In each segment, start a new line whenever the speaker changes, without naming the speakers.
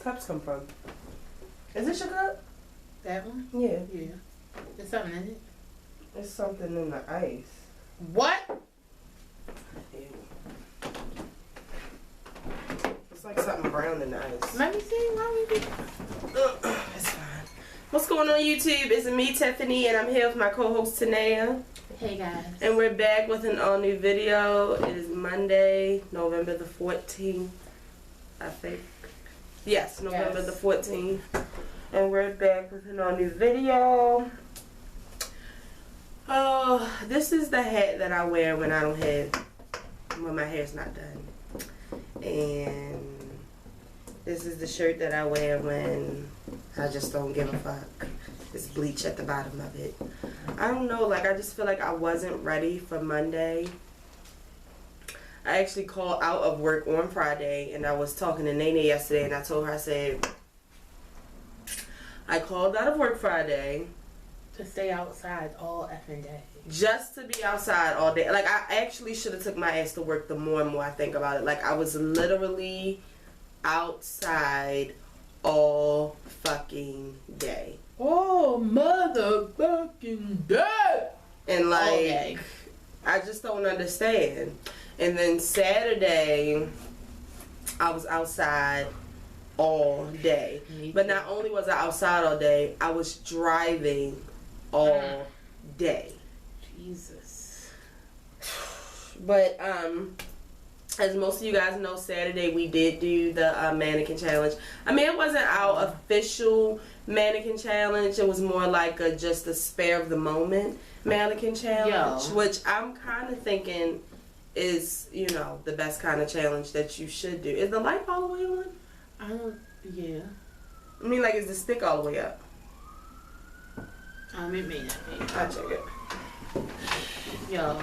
cups come from? Is this your cup?
That one?
Yeah.
Yeah. There's something in it.
There's something in the ice.
What?
Ew. It's like something brown in the ice.
Let me see. Why would you?
It's fine. What's going on YouTube? It's me, Tiffany, and I'm here with my co-host, Tanea.
Hey, guys.
And we're back with an all-new video. It is Monday, November the 14th, I think. Yes, November the 14th. And we're back with an all-new video. Oh, this is the hat that I wear when when my hair's not done. And this is the shirt that I wear when I just don't give a fuck. It's bleach at the bottom of it. I don't know, like, I just feel like I wasn't ready for Monday. I actually called out of work on Friday, and I was talking to Nene yesterday, and I told her, I said, I called out of work Friday.
To stay outside all effing day.
Just to be outside all day. Like, I actually should have took my ass to work the more and more I think about it. Like, I was literally outside all fucking day.
Oh, motherfucking day!
And like, I just don't understand. And then Saturday, I was outside all day. But not only was I outside all day, I was driving all day.
Jesus.
But as most of you guys know, Saturday we did do the mannequin challenge. I mean, it wasn't our official mannequin challenge. It was more like just a spare of the moment mannequin challenge, which I'm kind of thinking is, you know, the best kind of challenge that you should do. Is the light all the way on?
I don't. Yeah.
I mean, like, is the stick all the way up?
It may not be.
I'll check it.
Yo,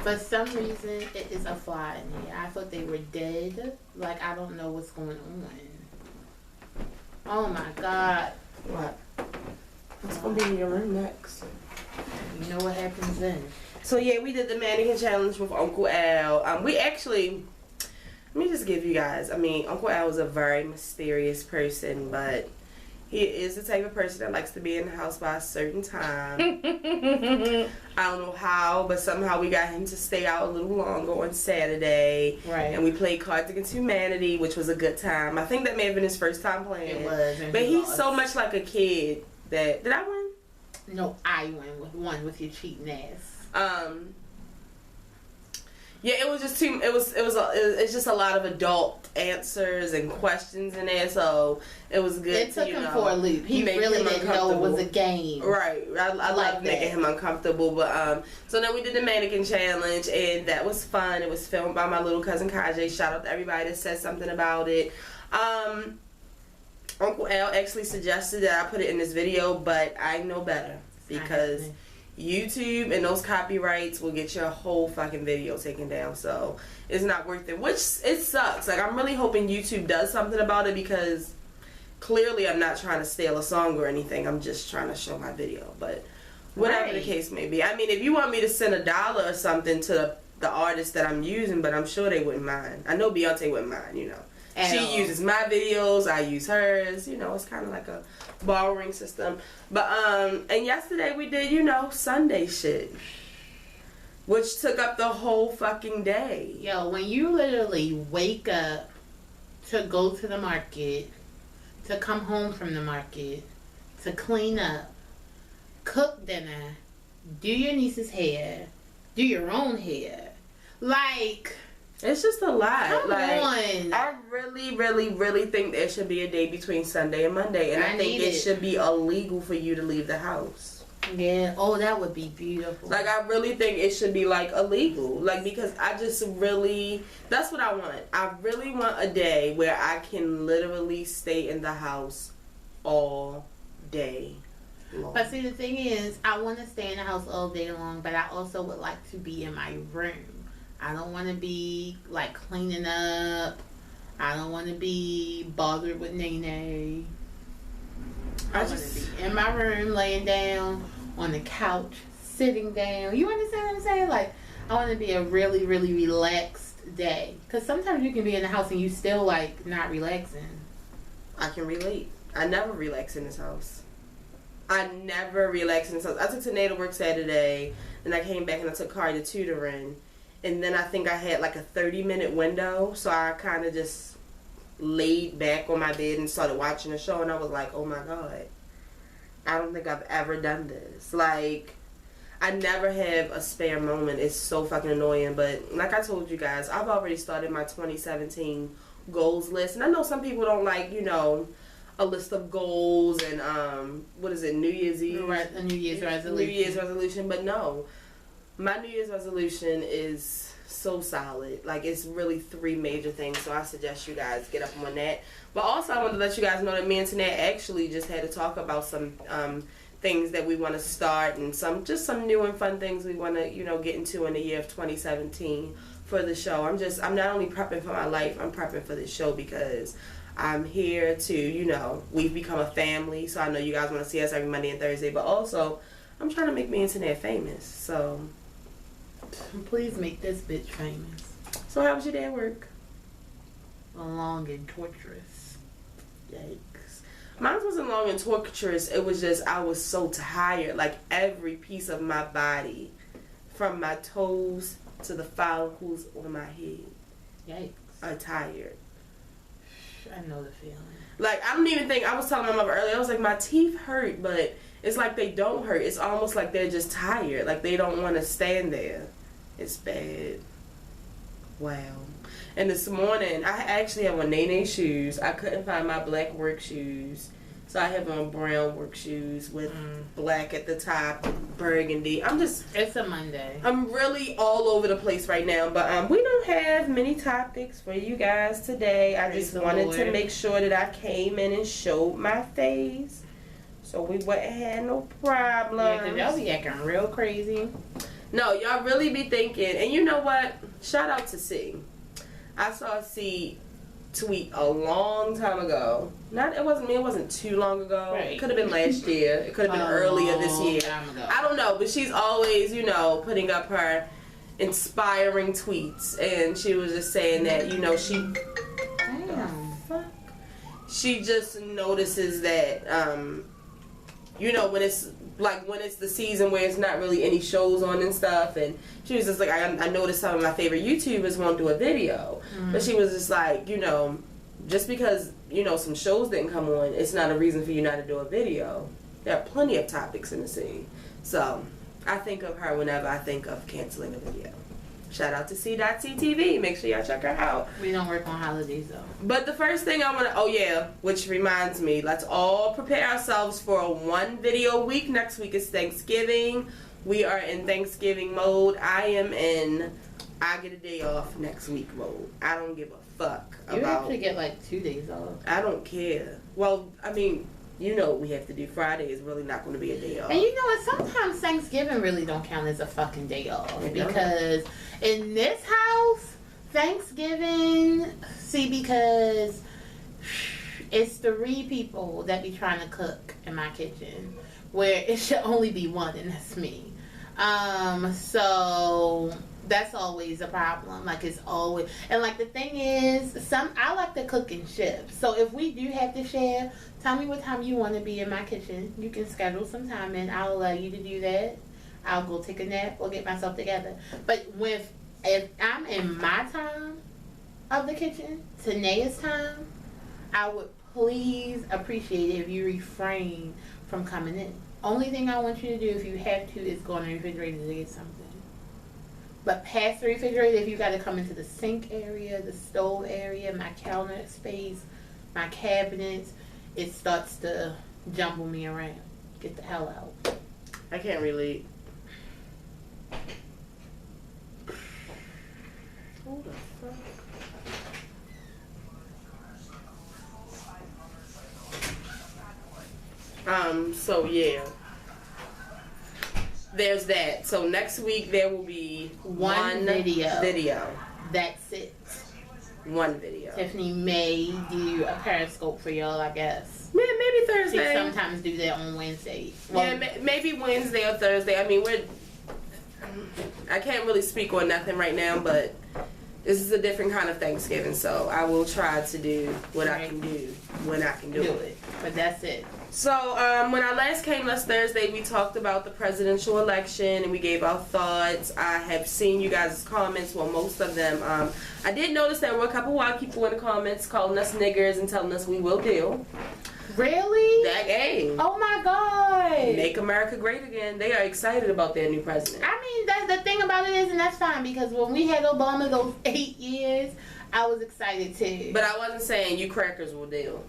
for some reason, it is a fly in here. I thought they were dead. Like, I don't know what's going on. Oh my God.
What? What's gonna be in your room next?
You know what happens then.
So yeah, we did the mannequin challenge with Uncle Al. We actually, let me just give you guys, I mean, Uncle Al is a very mysterious person, but he is the type of person that likes to be in the house by a certain time. I don't know how, but somehow we got him to stay out a little longer on Saturday.
Right. And
we played Cards Against Humanity, which was a good time. I think that may have been his first time playing.
It was.
But he's so much like a kid that, did I win?
No, I won with your cheating ass.
Yeah, it was just too. It's just a lot of adult answers and questions in there, so it was good.
It took him for a loop. He really didn't know it was a game.
Right. I like making him uncomfortable, but so then we did the mannequin challenge, and that was fun. It was filmed by my little cousin Kajay. Shout out to everybody that said something about it. Uncle Al actually suggested that I put it in this video, but I know better because YouTube and those copyrights will get your whole fucking video taken down, so it's not worth it, which it sucks. Like, I'm really hoping YouTube does something about it, because clearly I'm not trying to steal a song or anything. I'm just trying to show my video, but whatever the case may be. I mean, if you want me to send $1 or something to the artist that I'm using, but I'm sure they wouldn't mind. I know Beyonce wouldn't mind, you know. She uses my videos, I use hers, you know, it's kind of like a borrowing system. But, and yesterday we did, you know, Sunday shit, which took up the whole fucking day.
Yo, when you literally wake up to go to the market, to come home from the market, to clean up, cook dinner, do your niece's hair, do your own hair, like...
It's just a lot.
Come on.
I really think there should be a day between Sunday and Monday. And I think it should be illegal for you to leave the house.
Yeah. Oh, that would be beautiful.
Like, I really think it should be, like, illegal. Like, because I just really... That's what I want. I really want a day where I can literally stay in the house all day long.
But see, the thing is, I want to stay in the house all day long, but I also would like to be in my room. I don't want to be, like, cleaning up. I don't want to be bothered with Nene. I want to be in my room, laying down on the couch, sitting down. You understand what I'm saying? Like, I want to be a really, really relaxed day. Because sometimes you can be in the house and you still, like, not relaxing.
I can relate. I never relax in this house. I never relax in this house. I took Tanae to work Saturday, then I came back and I took Cardi to tutoring, and then I think I had like a 30-minute window, so I kind of just laid back on my bed and started watching the show, and I was like, oh my God, I don't think I've ever done this. Like, I never have a spare moment. It's so fucking annoying, but like I told you guys, I've already started my 2017 goals list, and I know some people don't like, you know, a list of goals and what is it, New Year's Eve?
A New Year's resolution.
New Year's resolution, but no. My New Year's resolution is so solid. Like, it's really 3 major things, so I suggest you guys get up on that. But also, I want to let you guys know that me and Tanae actually just had to talk about some things that we want to start and some new and fun things we want to, you know, get into in the year of 2017 for the show. I'm not only prepping for my life, I'm prepping for this show because I'm here to, you know, we've become a family, so I know you guys want to see us every Monday and Thursday, but also I'm trying to make me and Tanae famous, so
please make this bitch famous.
So how was your day at work?
Long and torturous.
Yikes. Mine wasn't long and torturous. It was just I was so tired. Like, every piece of my body, from my toes to the follicles on my head,
yikes,
are tired.
I know the feeling.
Like, I don't even think, I was telling my mother earlier, I was like, my teeth hurt, but it's like they don't hurt. It's almost like they're just tired. Like, they don't want to stand there. It's bad. Wow. And this morning, I actually have on Nene shoes. I couldn't find my black work shoes. So I have on brown work shoes with black at the top, burgundy.
It's a Monday.
I'm really all over the place right now. But we don't have many topics for you guys today. I just wanted to make sure that I came in and showed my face, so we wouldn't have no problems.
Yeah, 'cause y'all be acting real crazy.
No, y'all really be thinking. And you know what? Shout out to C. I saw C tweet a long time ago. It wasn't too long ago.
Right.
It could have been last year. It could have been earlier this year. I don't know, but she's always, you know, putting up her inspiring tweets, and she was just saying that, you know, she just notices that you know, when it's the season where it's not really any shows on and stuff, and she was just like, I noticed some of my favorite YouTubers won't do a video, but she was just like, you know, just because, you know, some shows didn't come on, it's not a reason for you not to do a video. There are plenty of topics in the scene, so I think of her whenever I think of canceling a video. Shout out to C.CTV. Make sure y'all check her out.
We don't work on holidays though.
But the first thing I want to, which reminds me, let's all prepare ourselves for a 1 video week. Next week is Thanksgiving. We are in Thanksgiving mode. I am in I get a day off next week mode. I don't give a fuck about.
You actually get like 2 days off.
I don't care. Well, I mean, you know what we have to do. Friday is really not going to be a day off.
And you know what? Sometimes Thanksgiving really don't count as a fucking day off. Because in this house, Thanksgiving, because it's 3 people that be trying to cook in my kitchen, where it should only be 1, and that's me. So that's always a problem. Like, it's always, and like the thing is, I like to cook in shifts. So if we do have to share, tell me what time you want to be in my kitchen. You can schedule some time and I'll allow you to do that. I'll go take a nap or get myself together. But if I'm in my time of the kitchen, Tanae's time, I would please appreciate it if you refrain from coming in. Only thing I want you to do, if you have to, is go in the refrigerator to get something. But past the refrigerator, if you got to come into the sink area, the stove area, my counter space, my cabinets, it starts to jumble me around. Get the hell out.
I can't relate. Who the fuck? So yeah. There's that. So next week there will be one video.
That's it.
1 video.
Tiffany may do a Periscope for y'all, I guess.
Yeah, maybe Thursday.
She sometimes do that on Wednesday.
Well, yeah, maybe Wednesday or Thursday. I mean, I can't really speak on nothing right now, but this is a different kind of Thanksgiving, so I will try to do what I can do when I can do it.
But that's it.
So, when I last came last Thursday, we talked about the presidential election and we gave our thoughts. I have seen you guys' comments, well, most of them. I did notice there were a couple white people in the comments calling us niggers and telling us we will deal.
Really?
That game.
Oh my God.
Make America great again. They are excited about their new president.
I mean, that's the thing about it is, and that's fine, because when we had Obama those 8 years, I was excited too.
But I wasn't saying you crackers will deal.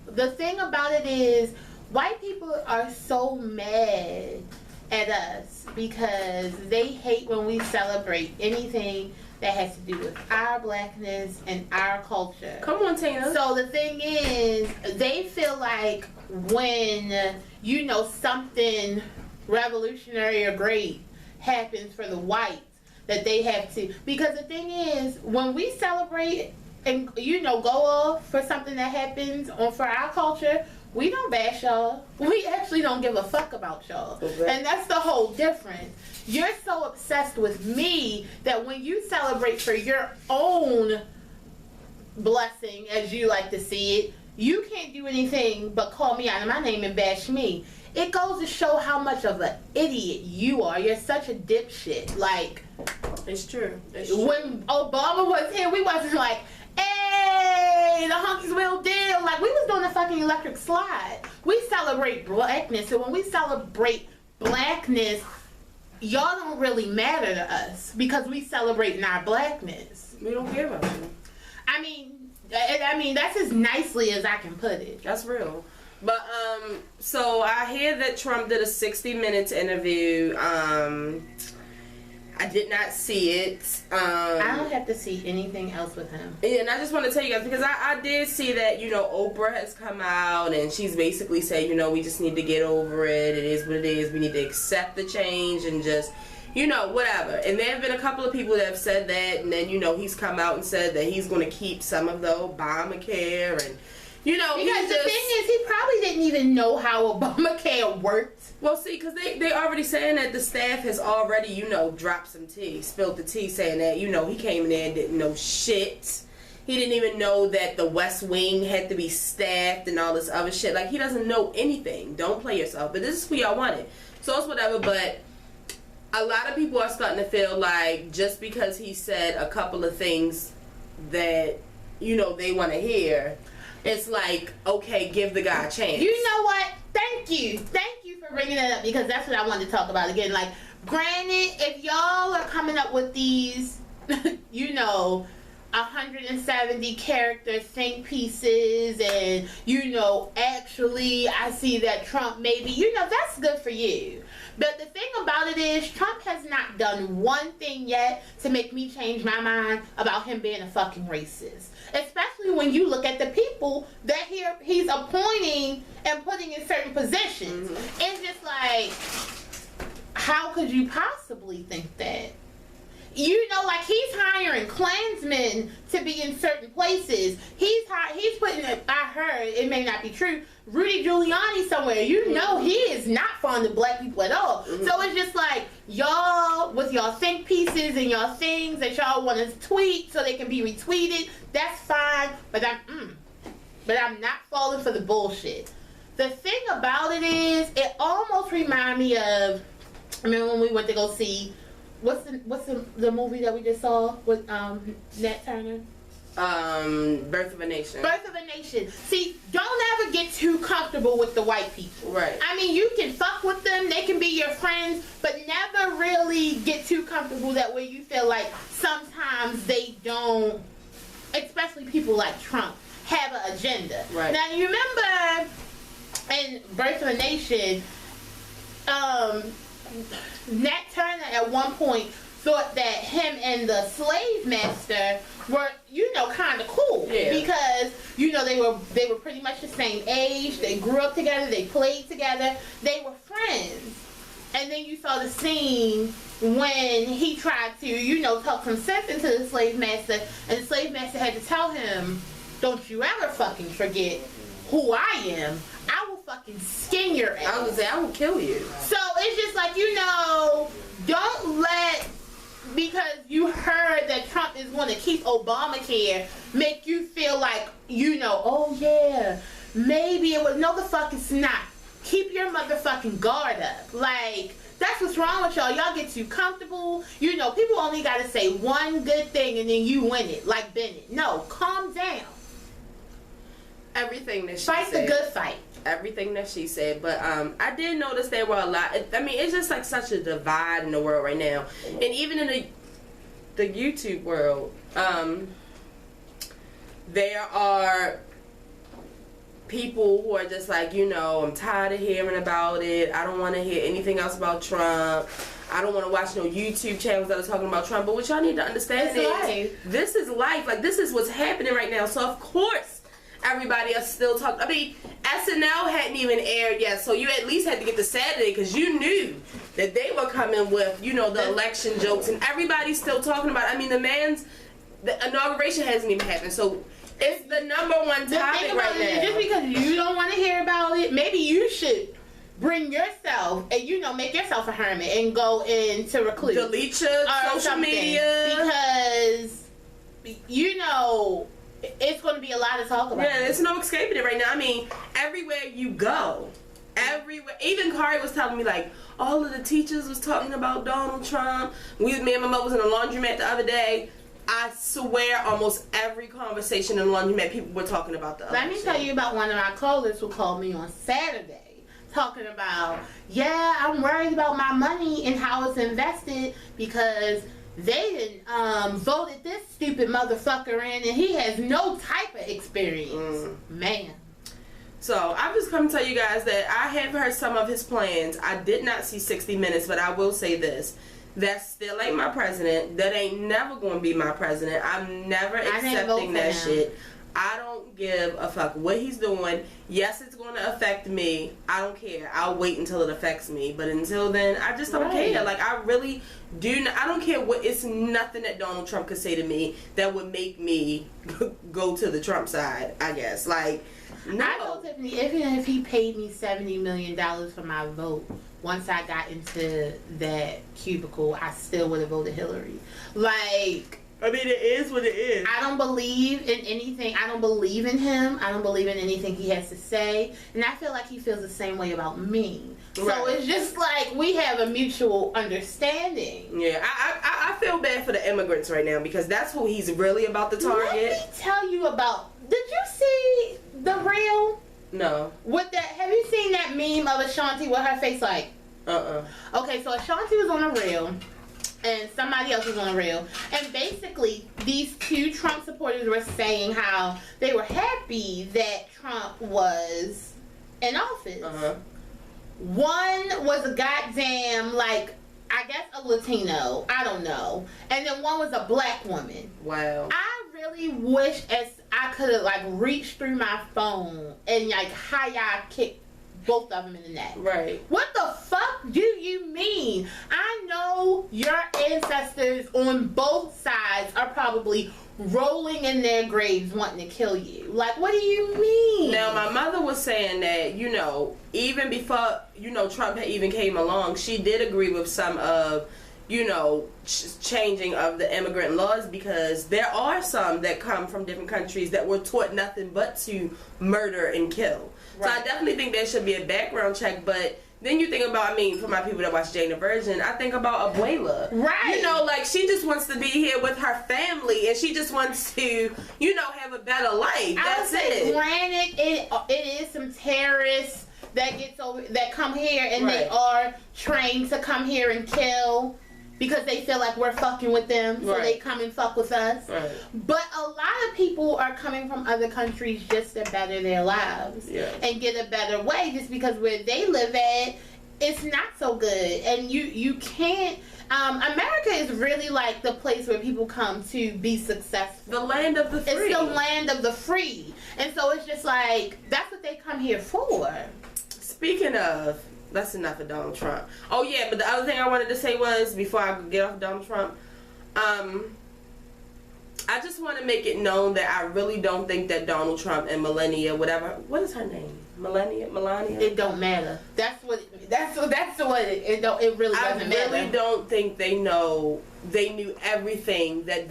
The thing about it is, white people are so mad at us because they hate when we celebrate anything that has to do with our blackness and our culture.
Come on, Tina.
So the thing is, they feel like when, you know, something revolutionary or great happens for the whites, that they have to, because the thing is, when we celebrate and, you know, go off for something that happens for our culture, we don't bash y'all. We actually don't give a fuck about y'all. Okay. And that's the whole difference. You're so obsessed with me that when you celebrate for your own blessing, as you like to see it, you can't do anything but call me out of my name and bash me. It goes to show how much of an idiot you are. You're such a dipshit. Like,
it's true. It's true.
When Obama was here, we wasn't like, hey, the hunkies will deal. Like, we was doing a fucking electric slide. We celebrate blackness, and when we celebrate blackness, y'all don't really matter to us because we celebrate our blackness.
We don't care about you.
I mean, that's as nicely as I can put it.
That's real. But, so I hear that Trump did a 60 Minutes interview. I did not see it.
I don't have to see anything else with him.
Yeah, and I just want to tell you guys, because I did see that, you know, Oprah has come out and she's basically said, you know, we just need to get over it. It is what it is. We need to accept the change and just, you know, whatever. And there have been a couple of people that have said that, and then, you know, he's come out and said that he's going to keep some of the Obamacare and, you know,
because the thing is, he probably didn't even know how Obamacare worked.
Well, see, because they already saying that the staff has already, you know, dropped some tea, spilled the tea, saying that, you know, he came in there and didn't know shit. He didn't even know that the West Wing had to be staffed and all this other shit. Like, he doesn't know anything. Don't play yourself. But this is who y'all wanted. So it's whatever, but a lot of people are starting to feel like just because he said a couple of things that, you know, they want to hear, it's like, okay, give the guy a chance.
You know what? Thank you for bringing that up, because that's what I wanted to talk about again. Like, granted, if y'all are coming up with these, you know, 170 character think pieces, and, you know, actually I see that Trump maybe, you know, that's good for you. But the thing about it is, Trump has not done one thing yet to make me change my mind about him being a fucking racist. Especially when you look at the people that he's appointing and putting in certain positions. Mm-hmm. It's just like, how could you possibly think that? You know, like, he's hiring Klansmen to be in certain places. He's putting, I heard, it may not be true, Rudy Giuliani somewhere. You know he is not fond of black people at all. Mm-hmm. So it's just like, y'all, with y'all think pieces and y'all things that y'all want to tweet so they can be retweeted, that's fine, but I'm not falling for the bullshit. The thing about it is, it almost reminds me of, remember when we went to go see, what's the movie that we just saw with Nat Turner?
Birth of a Nation.
Birth of a Nation. See, don't ever get too comfortable with the white people.
Right.
I mean, you can fuck with them, they can be your friends, but never really get too comfortable that way you feel like sometimes they don't, especially people like Trump, have an agenda.
Right.
Now, you remember in Birth of a Nation, Nat Turner at one point thought that him and the slave master were, you know, kind of cool.
Yeah.
Because, you know, they were pretty much the same age. They grew up together. They played together. They were friends. And then you saw the scene when he tried to, you know, talk some sense into the slave master, and the slave master had to tell him, don't you ever fucking forget who I am. I will fucking skin your ass.
I was gonna say, I will kill you.
So it's just like, you know, don't let because you heard that Trump is going to keep Obamacare make you feel like, you know, oh yeah, maybe it was. No, the fuck it's not. Keep your motherfucking guard up. Like, that's what's wrong with y'all. Y'all get too comfortable. You know, people only got to say one good thing and then you win it, like Bennett. No, calm down.
Everything that she
fight
said.
the good fight.
Everything that she said, but I did notice there were a lot. I mean, it's just like such a divide in the world right now, and even in the YouTube world, there are people who are just like, you know, I'm tired of hearing about it. I don't want to hear anything else about Trump. I don't want to watch no YouTube channels that are talking about Trump. But what y'all need to understand is this is life. Like, this is what's happening right now. So of course everybody is still talking. I mean, SNL hadn't even aired yet, so you at least had to get to Saturday because you knew that they were coming with, you know, the election jokes, and everybody's still talking about it. I mean, the inauguration hasn't even happened, so it's the number one topic right now.
Just because you don't want to hear about it, maybe you should bring yourself and, you know, make yourself a hermit and go into recluse.
Delete your social media.
Because, you know, it's going to be a lot to talk about.
Yeah, there's no escaping it right now. I mean, everywhere you go, everywhere. Even Kari was telling me, like, all of the teachers was talking about Donald Trump. Me and my mother was in a laundromat the other day. I swear almost every conversation in the laundromat, people were talking about the election.
Let me tell you about one of my callers who called me on Saturday talking about, yeah, I'm worried about my money and how it's invested because they didn't voted this stupid motherfucker in and he has no type of experience. Man.
So I've just come to tell you guys that I have heard some of his plans. I did not see 60 Minutes, but I will say this. That still ain't my president. That ain't never going to be my president. I'm never accepting that shit. I don't give a fuck what he's doing. Yes, it's going to affect me. I don't care. I'll wait until it affects me. But until then, I just don't care. Like, I really do not. I don't care what. It's nothing that Donald Trump could say to me that would make me go to the Trump side, I guess. Like, no.
I told Tiffany, even if he paid me $70 million for my vote, once I got into that cubicle, I still would have voted Hillary. Like,
I mean, it is what it is.
I don't believe in anything. I don't believe in him. I don't believe in anything he has to say. And I feel like he feels the same way about me. Right. So it's just like we have a mutual understanding.
Yeah, I feel bad for the immigrants right now because that's who he's really about to target.
Let me tell you about, did you see the reel?
No.
With that, have you seen that meme of Ashanti with her face like? Okay, so Ashanti was on a reel, and somebody else was on a reel, and basically these two Trump supporters were saying how they were happy that Trump was in office. One was a goddamn, like, I guess a Latino, I don't know, and then one was a black woman.
Wow.
I really wish as I could have, like, reached through my phone and, like, high-eye kicked both of them in the neck.
Right.
What the fuck do you mean? I know your ancestors on both sides are probably rolling in their graves wanting to kill you. Like, what do you mean?
Now, my mother was saying that, you know, even before, you know, Trump had even came along, she did agree with some of, you know, changing of the immigrant laws because there are some that come from different countries that were taught nothing but to murder and kill. Right. So I definitely think there should be a background check, but then you think about, I mean, for my people that watch Jane the Virgin, I think about Abuela. Right. You know, like, she just wants to be here with her family, and she just wants to, you know, have a better life. That's it.
Granted, it is some terrorists that come here, and they are trained to come here and kill because they feel like we're fucking with them, so they come and fuck with us. Right. But a lot of people are coming from other countries just to better their lives and get a better way, just because where they live at, it's not so good. And you can't... America is really like the place where people come to be successful.
The land of the free.
It's the land of the free. And so it's just like, that's what they come here for.
Speaking of... That's enough of Donald Trump. Oh yeah, but the other thing I wanted to say was, before I get off Donald Trump, I just want to make it known that I really don't think that Donald Trump and Melania, whatever, what is her name? Melania.
It don't matter. That's what it really doesn't matter.
I really don't think they knew everything that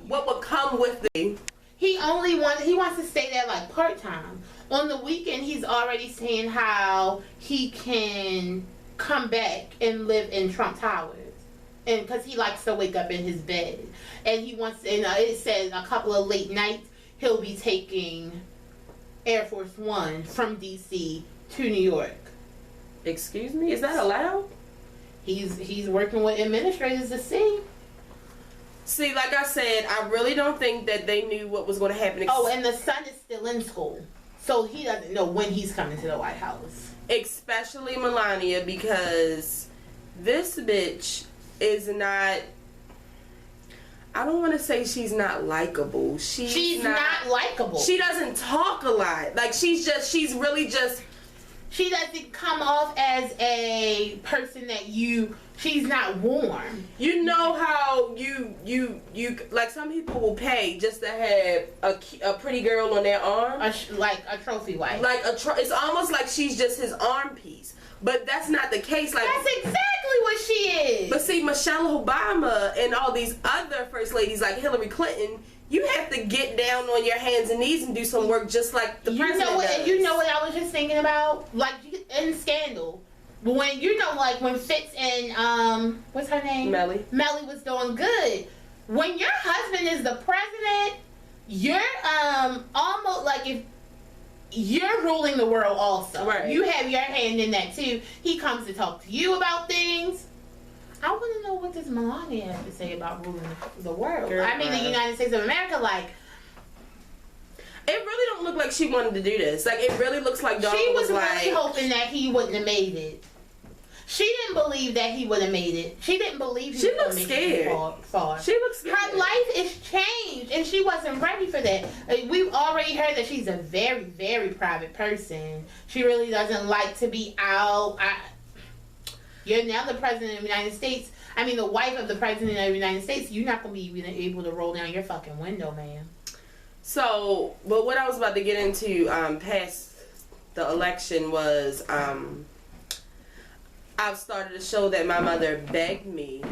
what would come with it.
He wants to stay there like part-time. On the weekend, he's already saying how he can come back and live in Trump Towers. And because he likes to wake up in his bed. And he wants, it says a couple of late nights, he'll be taking Air Force One from D.C. to New York.
Excuse me? Is that allowed?
He's working with administrators to see.
See, like I said, I really don't think that they knew what was going to happen.
Oh, and the son is still in school. So he doesn't know when he's coming to the White House. Especially
Melania, because this bitch is not... I don't want to say she's not likable. She's
not likable.
She doesn't talk a lot. Like, she's really just...
She doesn't come off as a person that she's not warm.
You know how you like some people will pay just to have a pretty girl on their arm?
Like a trophy wife.
It's almost like she's just his arm piece. But that's not the case. Like,
that's exactly what she is.
But see, Michelle Obama and all these other first ladies like Hillary Clinton, you have to get down on your hands and knees and do some work just like the president does.
You know what I was just thinking about? Like in Scandal, when when Fitz and what's her name?
Melly
was doing good. When your husband is the president, you're almost like if you're ruling the world also.
Right.
You have your hand in that too. He comes to talk to you about things. I want to know what does Melania have to say about ruling the world.
Girl,
I mean, the United States of America, like.
It really don't look like she wanted to do this. Like, it really looks like Donald
was
like...
really hoping that he wouldn't have made it. She didn't believe that he would have made it. She didn't believe he would make it far.
She looks scared.
Her life is changed, and she wasn't ready for that. We've already heard that she's a very, very private person. She really doesn't like to be out. You're now the president of the United States. I mean, the wife of the president of the United States. You're not going to be able to roll down your fucking window, man.
So, but what I was about to get into past the election was... I've started a show that my mother begged me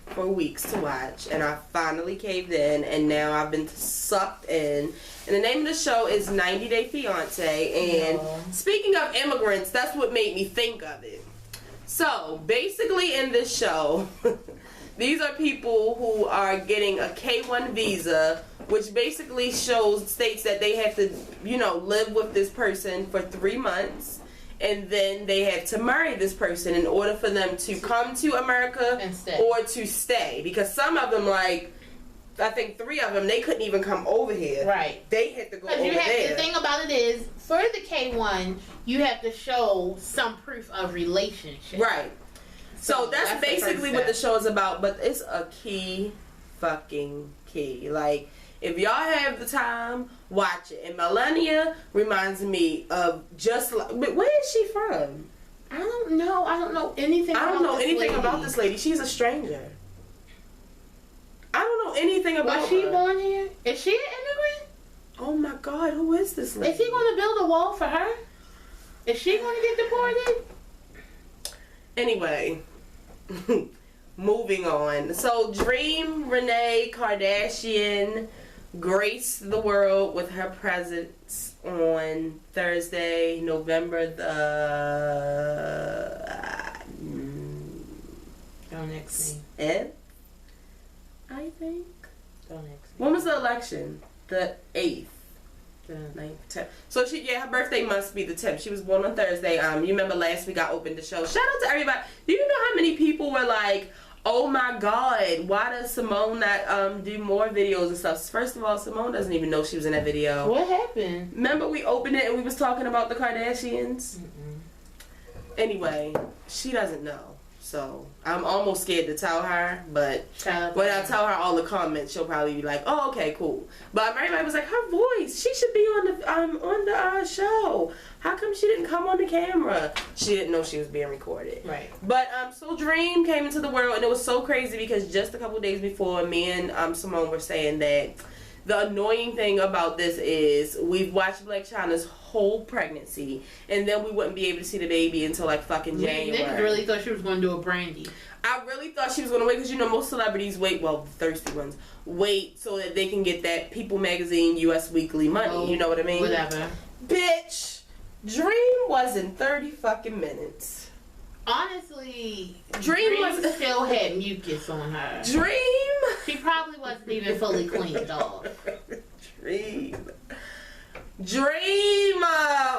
for weeks to watch, and I finally caved in, and now I've been sucked in. And the name of the show is 90 Day Fiance, and speaking of immigrants, that's what made me think of it. So, basically in this show, these are people who are getting a K1 visa, which basically states that they have to, live with this person for 3 months. And then they have to marry this person in order for them to come to America or to stay. Because some of them, like, I think 3 of them, they couldn't even come over here.
Right.
They had to go over there.
The thing about it is, for the K1, you have to show some proof of relationship.
Right. So that's basically what the show is about. But it's a fucking key. Like, if y'all have the time, watch it. And Melania reminds me of just like... But where is she from?
I don't know. I don't know anything
about this lady. She's a stranger. I don't know anything about her.
Was she born here? Is she an immigrant?
Oh my God, who is this lady?
Is he going to build a wall for her? Is she going to get deported?
Anyway... Moving on. So, Dream Renee Kardashian graced the world with her presence on Thursday, November the...
Don't next me.
10th, I think.
Don't next me.
When was the election? The 8th. The 9th, 10th. So her birthday must be the 10th. She was born on Thursday. You remember last week I opened the show. Shout out to everybody. Do you know how many people were like, oh my God, why does Simone not do more videos and stuff? First of all, Simone doesn't even know she was in that video.
What happened?
Remember we opened it and we was talking about the Kardashians? Anyway, she doesn't know. So, I'm almost scared to tell her, but when I tell her all the comments, she'll probably be like, oh, okay, cool. But everybody was like, her voice, she should be on the show. How come she didn't come on the camera? She didn't know she was being recorded.
Right.
But, so Dream came into the world, and it was so crazy because just a couple days before, me and Simone were saying that the annoying thing about this is we've watched Blac Chyna's whole pregnancy, and then we wouldn't be able to see the baby until like fucking January.
Niggas really thought she was going to do a Brandy.
I really thought she was going to wait because, you know, most celebrities wait, well, the thirsty ones, wait so that they can get that People Magazine US Weekly money. Oh, you know what I mean?
Whatever.
Bitch, Dream was in 30 fucking minutes.
Honestly,
Dream was
still had mucus on her.
Dream?
She probably wasn't even fully cleaned off.
Dream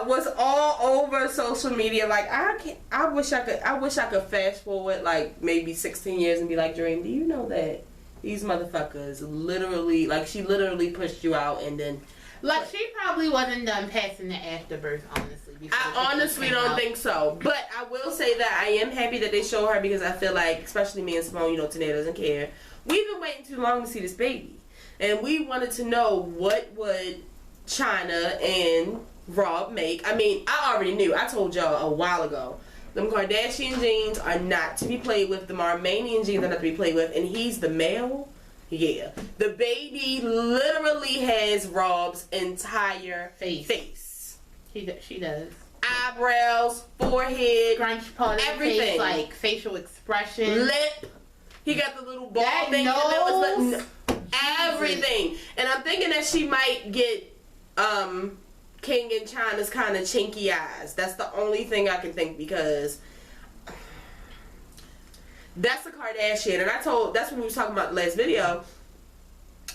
was all over social media. Like I wish I could fast forward like maybe 16 years and be like, Dream, do you know that these motherfuckers literally, like, she literally pushed you out and then
like she probably wasn't done passing the afterbirth, honestly.
I honestly don't think so. But I will say that I am happy that they show her because I feel like, especially me and Simone, you know, Tanae doesn't care. We've been waiting too long to see this baby. And we wanted to know what would Chyna and Rob make. I mean, I already knew. I told y'all a while ago. Them Kardashian genes are not to be played with. The Armenian genes are not to be played with. And he's the male. Yeah. The baby literally has Rob's entire face.
She does.
Eyebrows, forehead,
crunch part of everything. Face, like facial expression.
Lip. He got the little ball
that
thing.
Nose.
Everything. And I'm thinking that she might get King and Chyna's kind of chinky eyes. That's the only thing I can think because that's a Kardashian. And that's what we was talking about in the last video.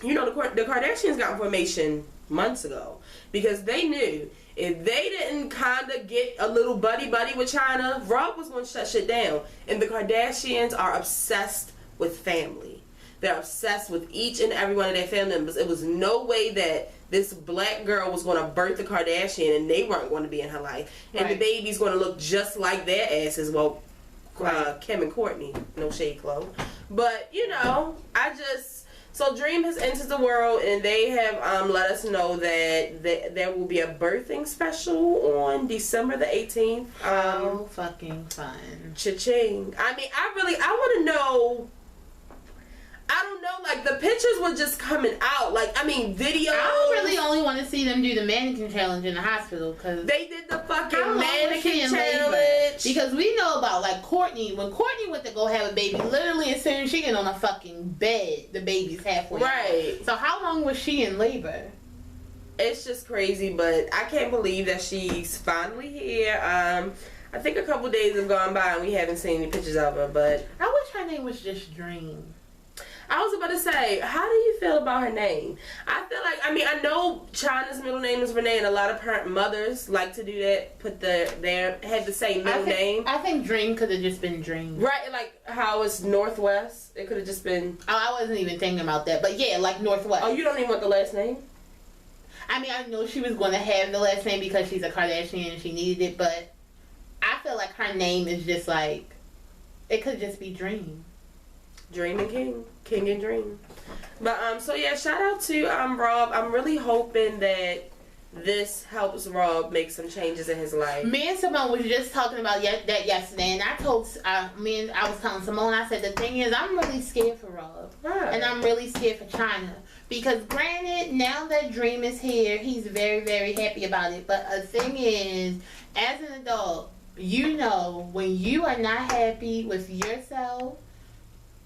You know, the Kardashians got information months ago because they knew if they didn't kind of get a little buddy with Chyna, Rob was going to shut shit down. And the Kardashians are obsessed with family. They're obsessed with each and every one of their family members. It was no way that this black girl was going to birth a Kardashian and they weren't going to be in her life. And the baby's going to look just like their asses. Well, Kim and Courtney. No shade, Chloe. But, you know, so Dream has entered the world and they have let us know that there will be a birthing special on December the 18th.
How fucking fun.
Cha-ching. I mean, I want to know. I don't know, like, the pictures were just coming out. Like, I mean, videos.
I really only want to see them do the mannequin challenge in the hospital. Cause
they did the fucking mannequin challenge.
Because we know about, like, Courtney. When Courtney went to go have a baby, literally as soon as she get on a fucking bed, the baby's halfway out. So how long was she in labor?
It's just crazy, but I can't believe that she's finally here. I think a couple days have gone by and we haven't seen any pictures of her, but
I wish her name was just Dream.
I was about to say, how do you feel about her name? I feel like, I mean, I know Chyna's middle name is Renee, and a lot of parent mothers like to do that, have the same middle name.
I think Dream could have just been Dream.
Right, like how it's Northwest. It could have just been.
Oh, I wasn't even thinking about that, but yeah, like Northwest.
Oh, you don't even want the last name?
I mean, I know she was going to have the last name because she's a Kardashian and she needed it, but I feel like her name is just like, it could just be Dream.
Dream and King and Dream. But so yeah, shout out to Rob. I'm really hoping that this helps Rob make some changes in his life.
Me and Simone was just talking about that yesterday, and I was telling Simone, I said the thing is, I'm really scared for Rob, and I'm really scared for Chyna because granted, now that Dream is here, he's very, very happy about it. But the thing is, as an adult, you know when you are not happy with yourself,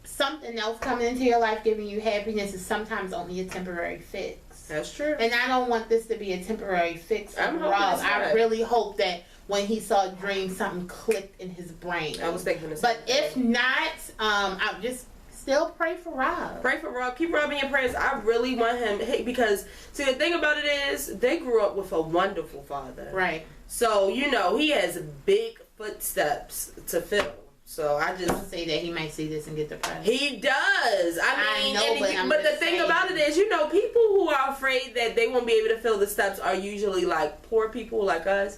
something else coming into your life giving you happiness is sometimes only a temporary fix.
That's true.
And I don't want this to be a temporary fix for Rob. I really hope that when he saw Dream, something clicked in his brain.
I was thinking the
same thing. But if not, I'll just still pray for Rob.
Pray for Rob. Keep Rob in your prayers. I really want him, because, see, the thing about it is, they grew up with a wonderful father.
Right. So,
you know, he has big footsteps to fill. So I just
don't say that he might see this and get depressed.
He does. I mean, but the thing about it is, you know, people who are afraid that they won't be able to fill the steps are usually like poor people like us.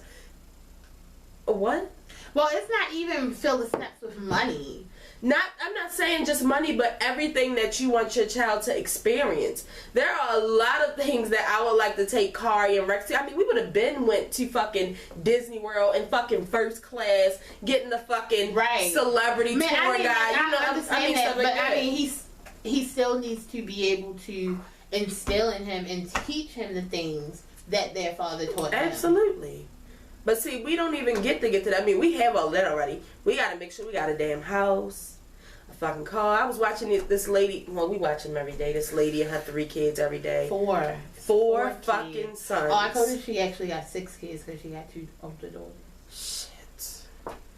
What?
Well, it's not even fill the steps with money.
I'm not saying just money, but everything that you want your child to experience. There are a lot of things that I would like to take Kari and Rex to. I mean, we would have went to fucking Disney World in fucking first class, getting the fucking celebrity tour guide.
I understand that, but I mean, he still needs to be able to instill in him and teach him the things that their father taught them.
Absolutely. But see, we don't even get to that. I mean, we have all that already. We got to make sure we got a damn house, a fucking car. I was watching this lady. Well, we watch them every day. This lady and her 3 kids every day. Four fucking
kids.
sons.
Oh, I told her she actually got 6 kids because she got 2 older daughters.
Shit.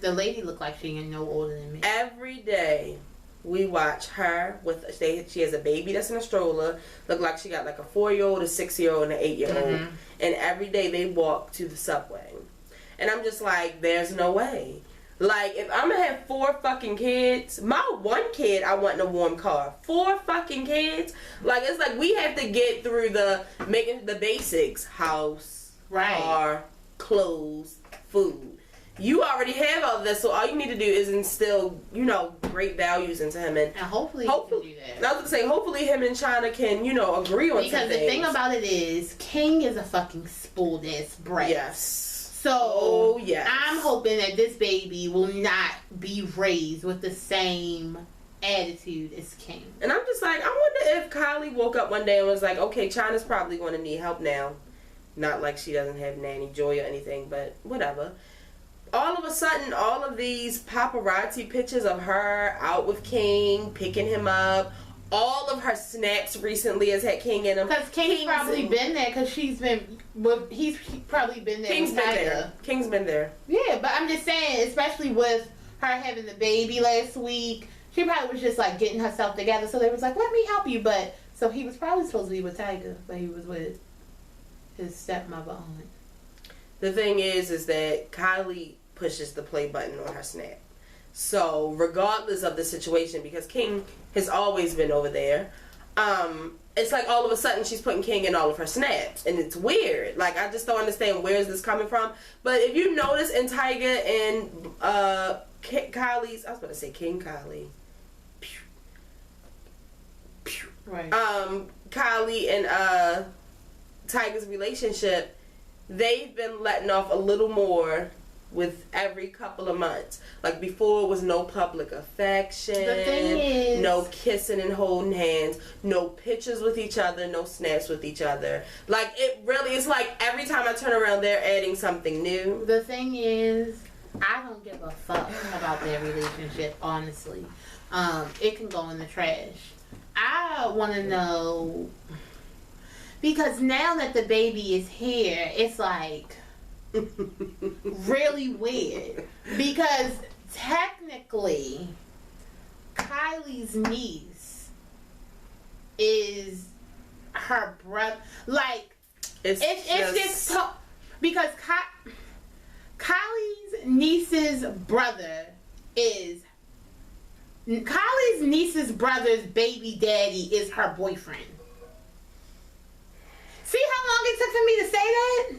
The lady looked like she ain't no older than me.
Every day we watch her with. She has a baby that's in a stroller. Look like she got like a 4-year-old, a 6-year-old, and an 8-year-old. And every day they walk to the subway. And I'm just like, there's no way. Like, if I'm gonna have 4 fucking kids, my 1 kid I want in a warm car. 4 fucking kids? Like, it's like we have to get through making the basics. House, car, clothes, food. You already have all this, so all you need to do is instill, great values into him. And
hopefully he can do that.
I was gonna say, hopefully him and China can, agree on
because the thing about it is, King is a fucking spoiled ass brat.
Yes.
So, I'm hoping that this baby will not be raised with the same attitude as King.
And I'm just like, I wonder if Kylie woke up one day and was like, okay, China's probably going to need help now. Not like she doesn't have Nanny Joy or anything, but whatever. All of a sudden, all of these paparazzi pictures of her out with King, picking him up, all of her snaps recently has had King in them.
Because King's probably been there because he's probably been there.
King's been there. King's been there.
Yeah, but I'm just saying, especially with her having the baby last week, she probably was just like getting herself together. So they was like, let me help you. But so he was probably supposed to be with Tiger, but he was with his stepmother on it.
The thing is that Kylie pushes the play button on her snap. So regardless of the situation, because King has always been over there, it's like all of a sudden she's putting King in all of her snaps, and it's weird. Like, I just don't understand where is this coming from. But if you notice in Tiger and Kylie's, I was about to say King Kylie.
Right.
Kylie and Tiger's relationship, they've been letting off a little more with every couple of months. Like, before it was no public affection,
the thing is,
no kissing and holding hands, no pictures with each other, no snaps with each other. Like, it really is like every time I turn around they're adding something new.
The thing is, I don't give a fuck about their relationship, honestly. It can go in the trash. I want to know, because now that the baby is here, it's like really weird, because technically Kylie's niece is her brother. Like, it's just because Kylie's niece's brother is Kylie's niece's brother's baby daddy is her boyfriend. See how long it took for me to say that?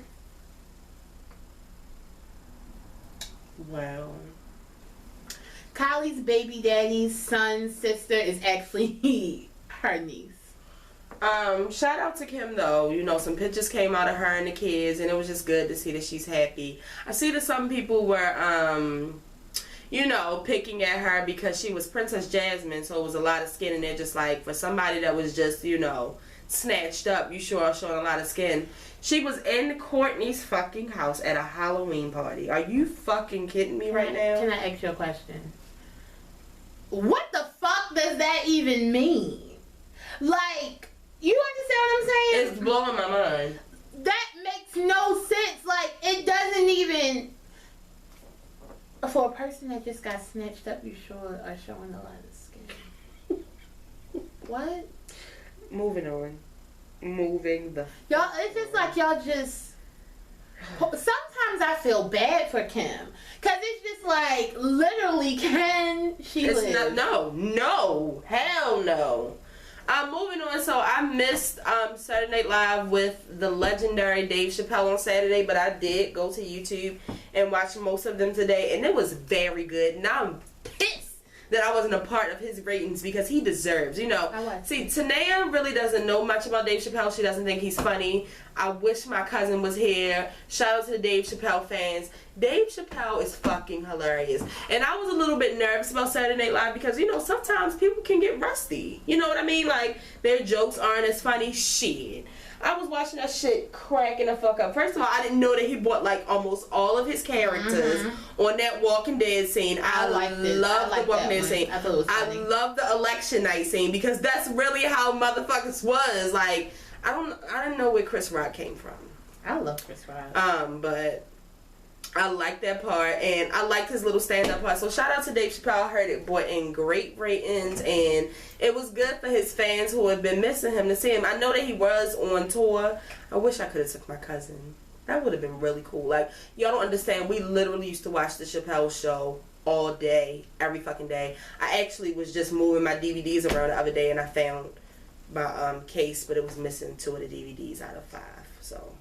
Wow.
Kylie's baby daddy's son's sister is actually her niece.
Shout out to Kim though. Some pictures came out of her and the kids, and it was just good to see that she's happy. I see that some people were picking at her because she was Princess Jasmine, so it was a lot of skin in there, just like for somebody that was just, snatched up, you sure are showing a lot of skin. She was in Courtney's fucking house at a Halloween party. Are you fucking kidding me right now?
Can I ask you a question? What the fuck does that even mean? Like, you understand what I'm saying?
It's blowing my mind.
That makes no sense. Like, it doesn't even... For a person that just got snatched up, you sure are showing a lot of skin. What?
Moving on. Moving the...
Y'all, it's just like y'all just... Sometimes I feel bad for Kim. Because it's just like, literally, can she live?
No. Hell no. Moving on, so I missed Saturday Night Live with the legendary Dave Chappelle on Saturday, but I did go to YouTube and watch most of them today, and it was very good. Now I'm pissed that I wasn't a part of his ratings because he deserves, See, Tanea really doesn't know much about Dave Chappelle. She doesn't think he's funny. I wish my cousin was here. Shout out to the Dave Chappelle fans. Dave Chappelle is fucking hilarious. And I was a little bit nervous about Saturday Night Live because, you know, sometimes people can get rusty. You know what I mean? Like, their jokes aren't as funny. Shit. I was watching that shit cracking the fuck up. First of all, I didn't know that he bought, like, almost all of his characters on that Walking Dead scene. I love the Walking Dead scene. I love the election night scene because that's really how motherfuckers was. Like, I didn't know where Chris Rock came from.
I love Chris Rock.
But I like that part, and I liked his little stand-up part. So shout out to Dave Chappelle. I heard it brought in great ratings, and it was good for his fans who have been missing him to see him. I know that he was on tour. I wish I could have took my cousin. That would have been really cool. Like, y'all don't understand. We literally used to watch the Chappelle show all day, every fucking day. I actually was just moving my DVDs around the other day, and I found my case, but it was missing 2 of the DVDs out of 5. So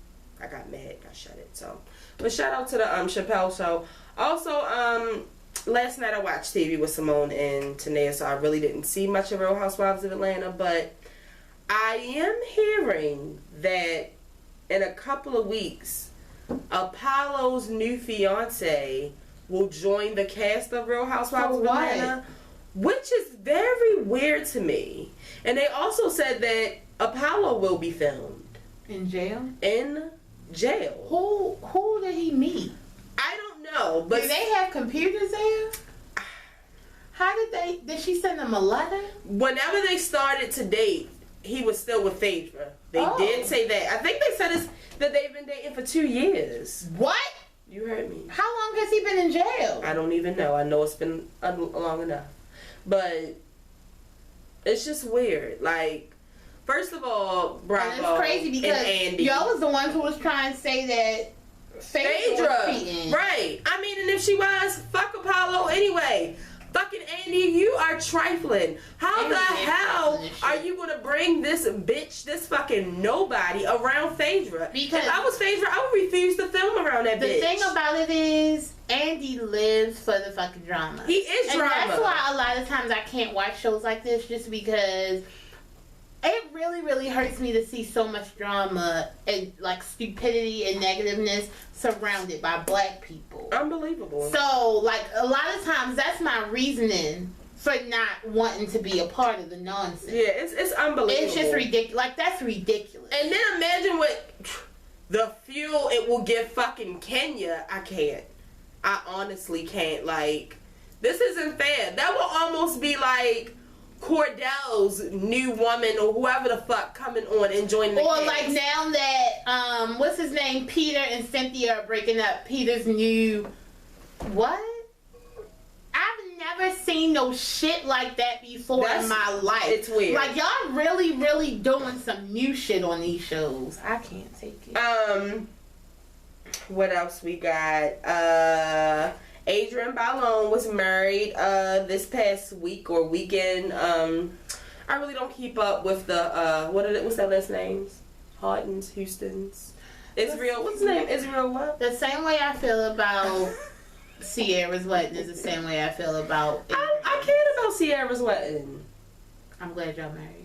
I got mad. I shut it. So. But shout out to the Chappelle show. Also, last night I watched TV with Simone and Tanea, so I really didn't see much of Real Housewives of Atlanta, but I am hearing that in a couple of weeks, Apollo's new fiance will join the cast of Real Housewives of Atlanta, which is very weird to me. And they also said that Apollo will be filmed.
In jail?
In jail.
Who did he meet?
I don't know, but
do they have computers there? How did she send him a letter?
Whenever they started to date, he was still with Phaedra. They did say that. I think they said that they've been dating for 2 years.
What?
You heard me.
How long has he been in jail?
I don't even know. I know it's been long enough, but it's just weird. Like, first of all, Bravo
and it's crazy because
and Andy.
Y'all was the ones who was trying to say that Phaedra was cheating.
Right. I mean, and if she was, fuck Apollo anyway. Fucking Andy, you are trifling. How the hell are you gonna bring this bitch, this fucking nobody, around Phaedra? Because if I was Phaedra, I would refuse to film around that bitch.
The thing about it is, Andy lives for the fucking drama.
He is drama.
And that's why a lot of times I can't watch shows like this, just because it really, really hurts me to see so much drama and like stupidity and negativeness surrounded by black people.
Unbelievable.
So, like, a lot of times that's my reasoning for not wanting to be a part of the nonsense.
Yeah, it's unbelievable.
It's just ridiculous. Like, that's ridiculous.
And then imagine what the fuel it will give fucking Kenya. I can't. I honestly can't. Like, this isn't fair. That will almost be like Cordell's new woman or whoever the fuck coming on and joining the cast.
Like now that what's his name, Peter and Cynthia are breaking up. Peter's new what? I've never seen no shit like that before in my life.
It's weird.
Like, y'all really, really doing some new shit on these shows. I can't take it.
What else we got? Adrienne Bailon was married this past week or weekend. I really don't keep up with the what's that last names? Hardens, Houston's, Israel. What's his name? Israel what?
The same way I feel about Sierra's wedding is the same way I feel about
I cared about Sierra's wedding.
I'm glad y'all married.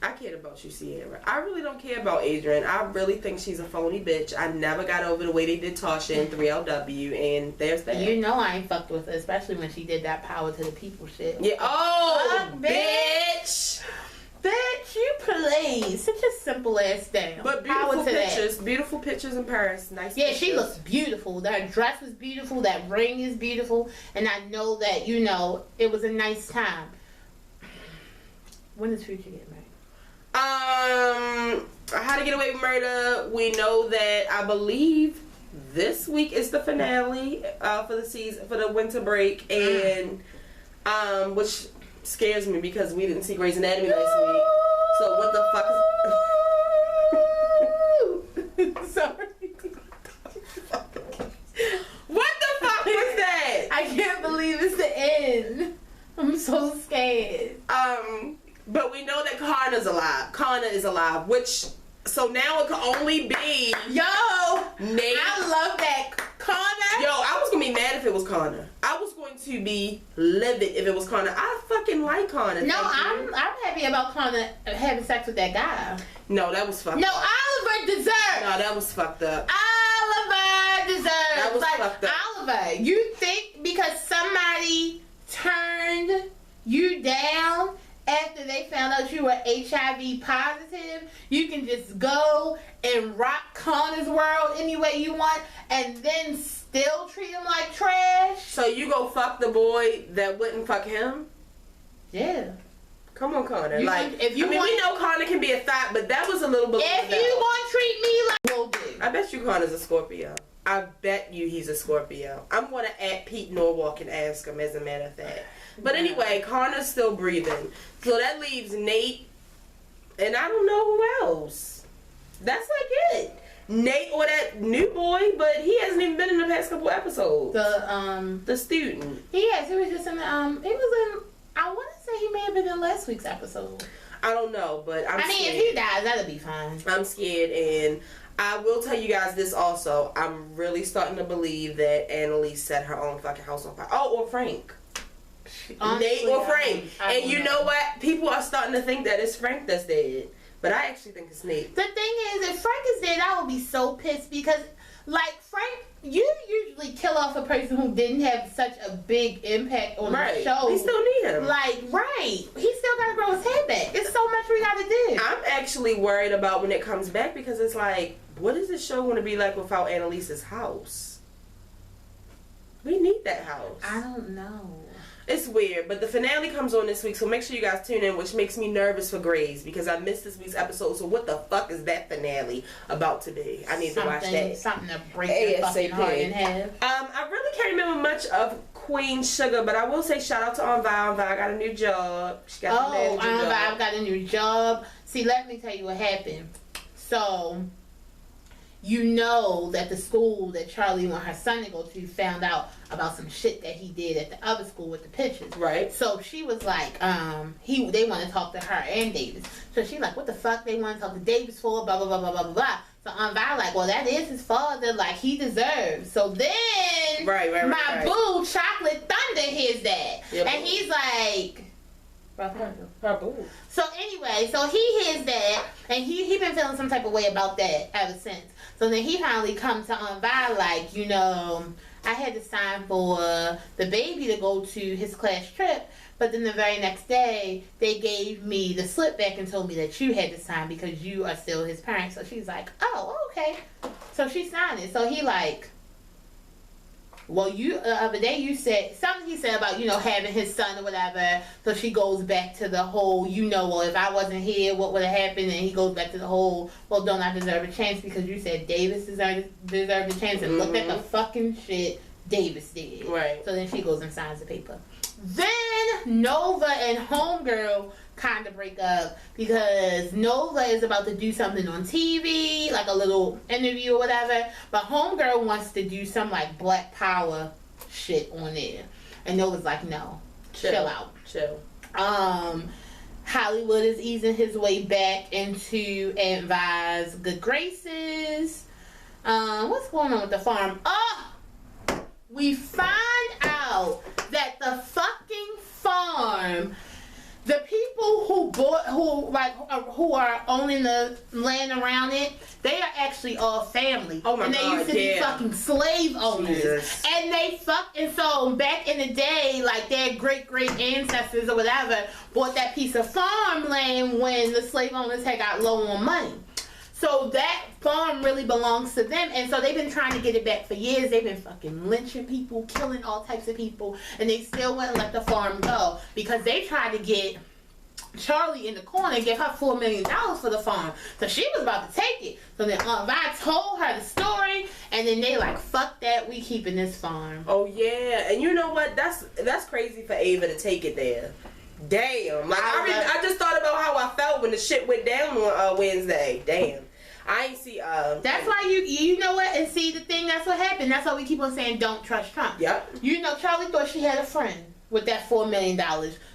I cared about you, Sierra. I really don't care about Adrienne. I really think she's a phony bitch. I never got over the way they did Tasha in 3LW, and there's that.
You know I ain't fucked with her, especially when she did that power to the people shit.
Yeah. Oh, bitch.
Bitch, you play such a simple ass thing.
But beautiful pictures. Beautiful pictures in Paris. Nice pictures.
She looks beautiful. That dress was beautiful. That ring is beautiful. And I know that, you know, it was a nice time. When does Future get married?
How to Get Away with Murder. We know that I believe this week is the finale for the season, for the winter break, and which scares me because we didn't see Grey's Anatomy last week. So what the fuck is sorry. What the fuck was that?
I can't believe it's the end. I'm so scared.
But we know that Kana is alive, which, so now it can only be
Nate.
I
love that. Kana.
Yo, I was gonna be mad if it was Kana. I was going to be livid if it was Kana. I fucking like Kana.
No, I'm happy about Kana having sex with that guy.
No, that was fucked up.
No, Oliver deserved.
No, that was fucked up.
Oliver deserved.
That That was
like,
fucked up.
Oliver, you think because somebody turned you down after they found out you were HIV positive, you can just go and rock Connor's world any way you want and then still treat him like trash?
So you go fuck the boy that wouldn't fuck him?
Yeah.
Come on, Connor.
We know
Connor can be a thought, but that was a little bit.
If you want to treat me like we'll do.
I bet you Connor's a Scorpio. I bet you he's a Scorpio. I'm going to add Pete Norwalk and ask him, as a matter of fact. But anyway, Connor's still breathing. So that leaves Nate, and I don't know who else. That's like it. Nate or that new boy, but he hasn't even been in the past couple episodes. The student.
Yes, he was just in the, he was in, I want to say he may have been in last week's episode.
I don't know, but I'm scared.
If he dies, that'll be fine.
I'm scared, and I will tell you guys this also. I'm really starting to believe that Annalise set her own fucking house on fire. Oh, or Frank. Honestly, Nate or Frank. And you know what? People are starting to think that it's Frank that's dead. But I actually think it's Nate.
The thing is, if Frank is dead, I would be so pissed because, like, Frank, you usually kill off a person who didn't have such a big impact on the show.
We still need him.
Like, right. He still got to grow his head back. There's so much we got to do.
I'm actually worried about when it comes back because it's like, what is this show going to be like without Annalise's house? We need that house.
I don't know.
It's weird, but the finale comes on this week, so make sure you guys tune in, which makes me nervous for Grace because I missed this week's episode. So what the fuck is that finale about to be? I need to watch that.
Something to break your fucking heart in half.
I really can't remember much of Queen Sugar, but I will say shout out to Aunt Vi. Aunt Vi got a new job. She got the manager job.
Aunt Vi got a new job. See, let me tell you what happened. So, you know that the school that Charlie wanted her son to go to found out about some shit that he did at the other school with the pictures.
Right.
So she was like, they want to talk to her and Davis. So she like, what the fuck they want to talk to Davis for? Blah, blah, blah, blah, blah, blah, blah. So Aunt Vi like, well, that is his father. Like, he deserves. So then, my boo, Chocolate Thunder, hears that. Yep. And he's like... So anyway, so he hears that, and he been feeling some type of way about that ever since. So then he finally comes to Aunt Vi like, you know, I had to sign for the baby to go to his class trip, but then the very next day they gave me the slip back and told me that you had to sign because you are still his parent. So she's like, oh, okay. So she signed it. So he like, well, you the other day you said something he said about, you know, having his son or whatever. So she goes back to the whole, you know, well, if I wasn't here, what would have happened? And he goes back to the whole, well, don't I deserve a chance because you said Davis deserved a chance, and look at the fucking shit Davis did.
Right.
So then she goes and signs the paper. Then Nova and Homegirl kind of break up because Nova is about to do something on TV, like a little interview or whatever, but Homegirl wants to do some like Black Power shit on there, and Nova's like, no, chill out. Hollywood is easing his way back into Aunt Vi's good graces. What's going on with the farm? We find out that the fucking farm, the people who are owning the land around it, they are actually all family.
Oh my
God, and they used to be fucking slave owners. Jesus. And so back in the day, like their great ancestors or whatever bought that piece of farmland when the slave owners had got low on money. So that farm really belongs to them, and so they've been trying to get it back for years. They've been fucking lynching people, killing all types of people, and they still wouldn't let the farm go because they tried to get Charlie in the corner and give her $4 million for the farm. So she was about to take it. So then Aunt Vi told her the story, and then they like, fuck that, we keeping this farm.
Oh yeah, and you know what? That's crazy for Ava to take it there. Damn. Like I just thought about how I felt when the shit went down on Wednesday. Damn. I ain't see.
That's why you know what, and see the thing. That's what happened. That's why we keep on saying don't trust Trump.
Yep.
You know, Charlie thought she had a friend with that $4 million.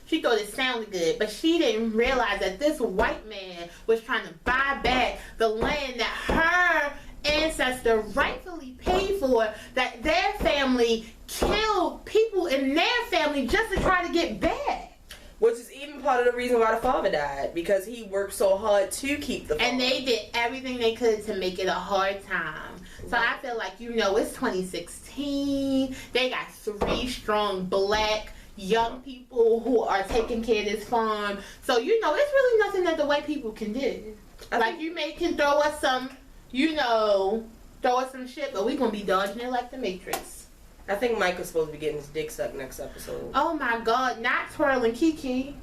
She thought it sounded good, but she didn't realize that this white man was trying to buy back the land that her ancestor rightfully paid for. That their family killed people in their family just to try to get back.
Which is even part of the reason why the father died, because he worked so hard to keep the farm.
And they did everything they could to make it a hard time. So I feel like, you know, it's 2016. They got 3 strong black young people who are taking care of this farm. So, you know, it's really nothing that the white people can do. Like, you can throw us some, you know, throw us some shit, but we gonna be dodging it like the Matrix.
I think Mike is supposed to be getting his dick sucked next episode.
Oh my God, not twirling Kiki.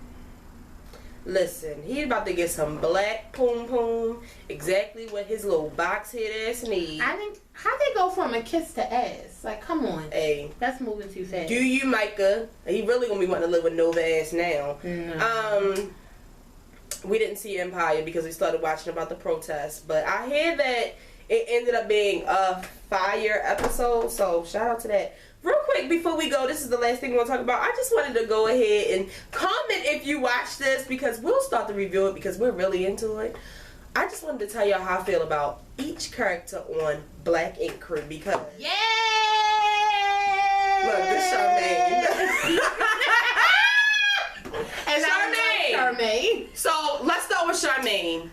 Listen, he's about to get some black poom poom, exactly what his little box head ass needs.
I think, how'd they go from a kiss to ass? Like, come on.
Hey.
That's moving too fast.
Do you, Micah? He really gonna be wanting to live with Nova ass now.
No.
We didn't see Empire because we started watching about the protests, but I hear that it ended up being a fire episode, so shout out to that. Real quick before we go, this is the last thing we'll talk about. I just wanted to go ahead and comment if you watch this, because we'll start to review it because we're really into it. I just wanted to tell y'all how I feel about each character on Black Ink Crew, because
yeah!
Look, this Charmaine.
And Charmaine.
So let's start with Charmaine.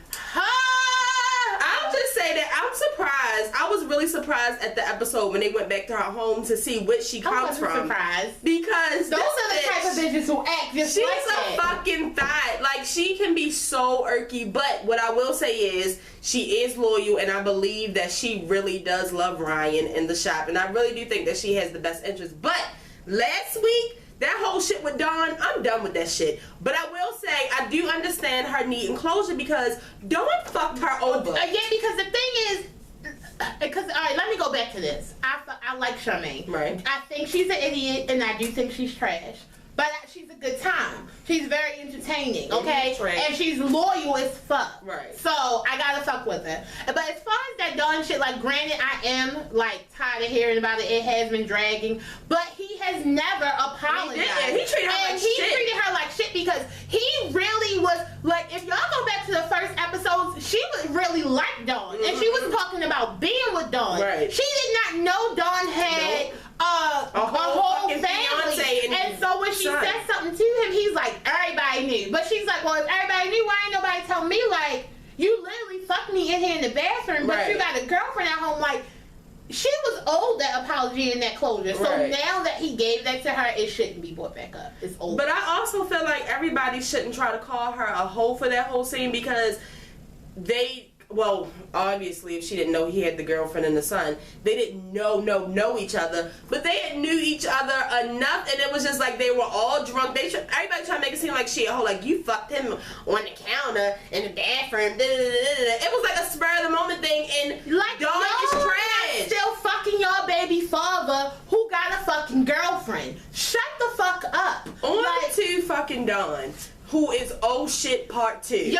I'll just say that I'm surprised. I was really surprised at the episode when they went back to her home to see what she comes from.
Surprised.
Because
those are the type of bitches who act just
she's
like that.
She's a fucking thot. Like, she can be so irky, but what I will say is she is loyal, and I believe that she really does love Ryan in the shop, and I really do think that she has the best interest. But last week, that whole shit with Dawn, I'm done with that shit. But I will say, I do understand her needing closure because Dawn fucked her over.
Yeah, because the thing is, because, all right, let me go back to this. I like Charmaine.
Right.
I think she's an idiot, and I do think she's trash. But she's a good time. She's very entertaining, okay? And she's loyal as fuck.
Right.
So, I gotta fuck with her. But as far as that Dawn shit, like, granted, I am, like, tired of hearing about it. It has been dragging. But he has never apologized.
He treated her like shit.
And he treated her like shit because he really was, like, if y'all go back to the first episodes, she was really like Dawn. And she was talking about being with Dawn.
Right.
She did not know Dawn had a whole family. And so when she said something to him, he's like, everybody knew. But she's like, well, if everybody knew, why ain't nobody tell me? Like, you literally fucked me in here in the bathroom, but you got a girlfriend at home. Like, she was owed that apology and that closure. So now that he gave that to her, it shouldn't be brought back up. It's over.
But I also feel like everybody shouldn't try to call her a hoe for that whole scene, because well, obviously, if she didn't know he had the girlfriend and the son, they didn't know each other, but they had knew each other enough, and it was just like they were all drunk. Everybody tried to make it seem like she a hoe, like you fucked him on the counter in the bathroom. It was like a spur of the moment thing, and
like,
Dawn is trash.
Still fucking your baby father who got a fucking girlfriend. Shut the fuck up.
On to fucking Dawn, who is oh shit part 2.
Yo,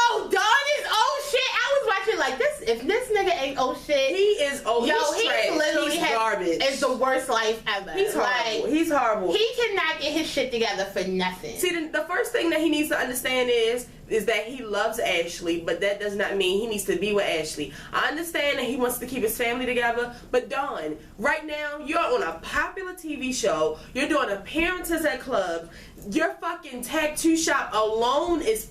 Dawn is oh shit. I was watching like this. If this nigga ain't oh shit,
he is oh. He's trash.
He literally
he's garbage.
It's the worst life ever.
He's horrible.
Like,
he's horrible.
He cannot get his shit together for nothing.
See, the first thing that he needs to understand is that he loves Ashley, but that does not mean he needs to be with Ashley. I understand that he wants to keep his family together, but Dawn, right now, you're on a popular TV show. You're doing appearances at clubs. Your fucking tattoo shop alone is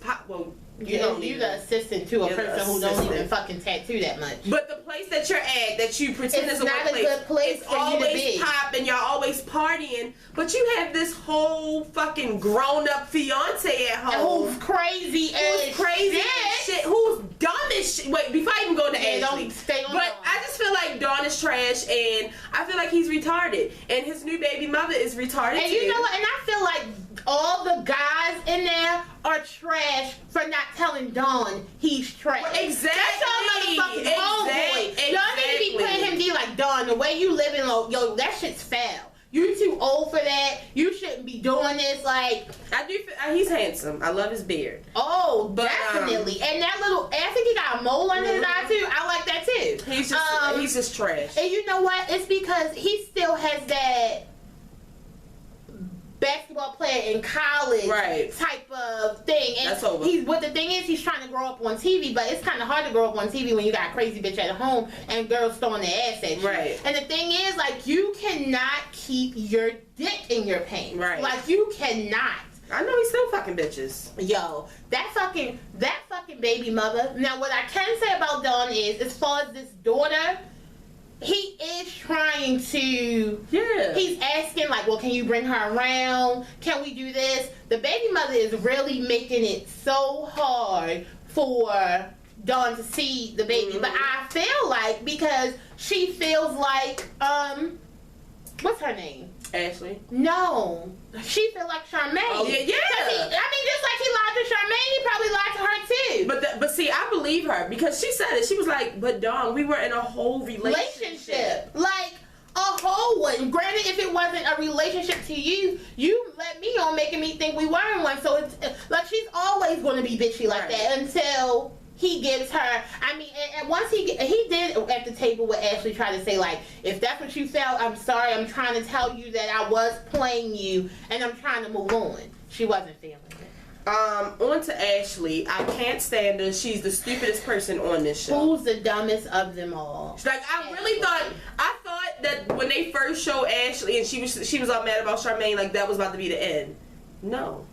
You're the assistant to a person who don't even fucking tattoo that much.
But the place that you're at, that you pretend is a
not
workplace,
a good place
it's
for you to
always
be.
pop and you're always partying. But you have this whole fucking grown-up fiance at home.
Who's crazy
as shit. Who's dumb as shit. Wait, before I even go to Ashley.
Don't stay on
but I just feel like Dawn is trash, and I feel like he's retarded. And his new baby mother is retarded
and
too.
You know what? And I feel like all the guys in there are trash for not telling Dawn he's trash.
Well, exactly.
That's your motherfucking homeboy. Y'all need to be putting him like, Dawn, the way you living, yo, that shit's foul. You too old for that. You shouldn't be doing this. Like,
I do. He's handsome. I love his beard.
Oh, but, definitely. And that little, I think he got a mole on his eye too. I like that too.
He's just trash.
And you know what? It's because he still has that basketball player in college type of thing. And
that's over.
What the thing is, he's trying to grow up on TV, but it's kind of hard to grow up on TV when you got a crazy bitch at home and girls throwing their ass at you.
Right.
And the thing is, like, you cannot keep your dick in your pants.
Right.
Like, you cannot.
I know he's still fucking bitches.
Yo, that fucking baby mother. Now, what I can say about Dawn is, as far as this daughter, he is trying to.
Yeah.
He's asking, like, well, can you bring her around? Can we do this? The baby mother is really making it so hard for Dawn to see the baby. But I feel like, because she feels like, what's her name?
Ashley?
No. She feels like Charmaine.
Oh, yeah.
Just like he lied to Charmaine, he probably lied to her too.
But see, I believe her, because she said it. She was like, but Dawn, we were in a whole relationship.
Like, a whole one. Granted, if it wasn't a relationship to you, you let me on making me think we were in one. So it's like, she's always going to be bitchy like that until he gives her. I mean, and once he did at the table with Ashley try to say, like, if that's what you felt, I'm sorry. I'm trying to tell you that I was playing you and I'm trying to move on. She wasn't feeling it.
On to Ashley. I can't stand her. She's the stupidest person on this show.
Who's the dumbest of them all?
Like, I thought that when they first showed Ashley and she was all mad about Charmaine, like that was about to be the end. No,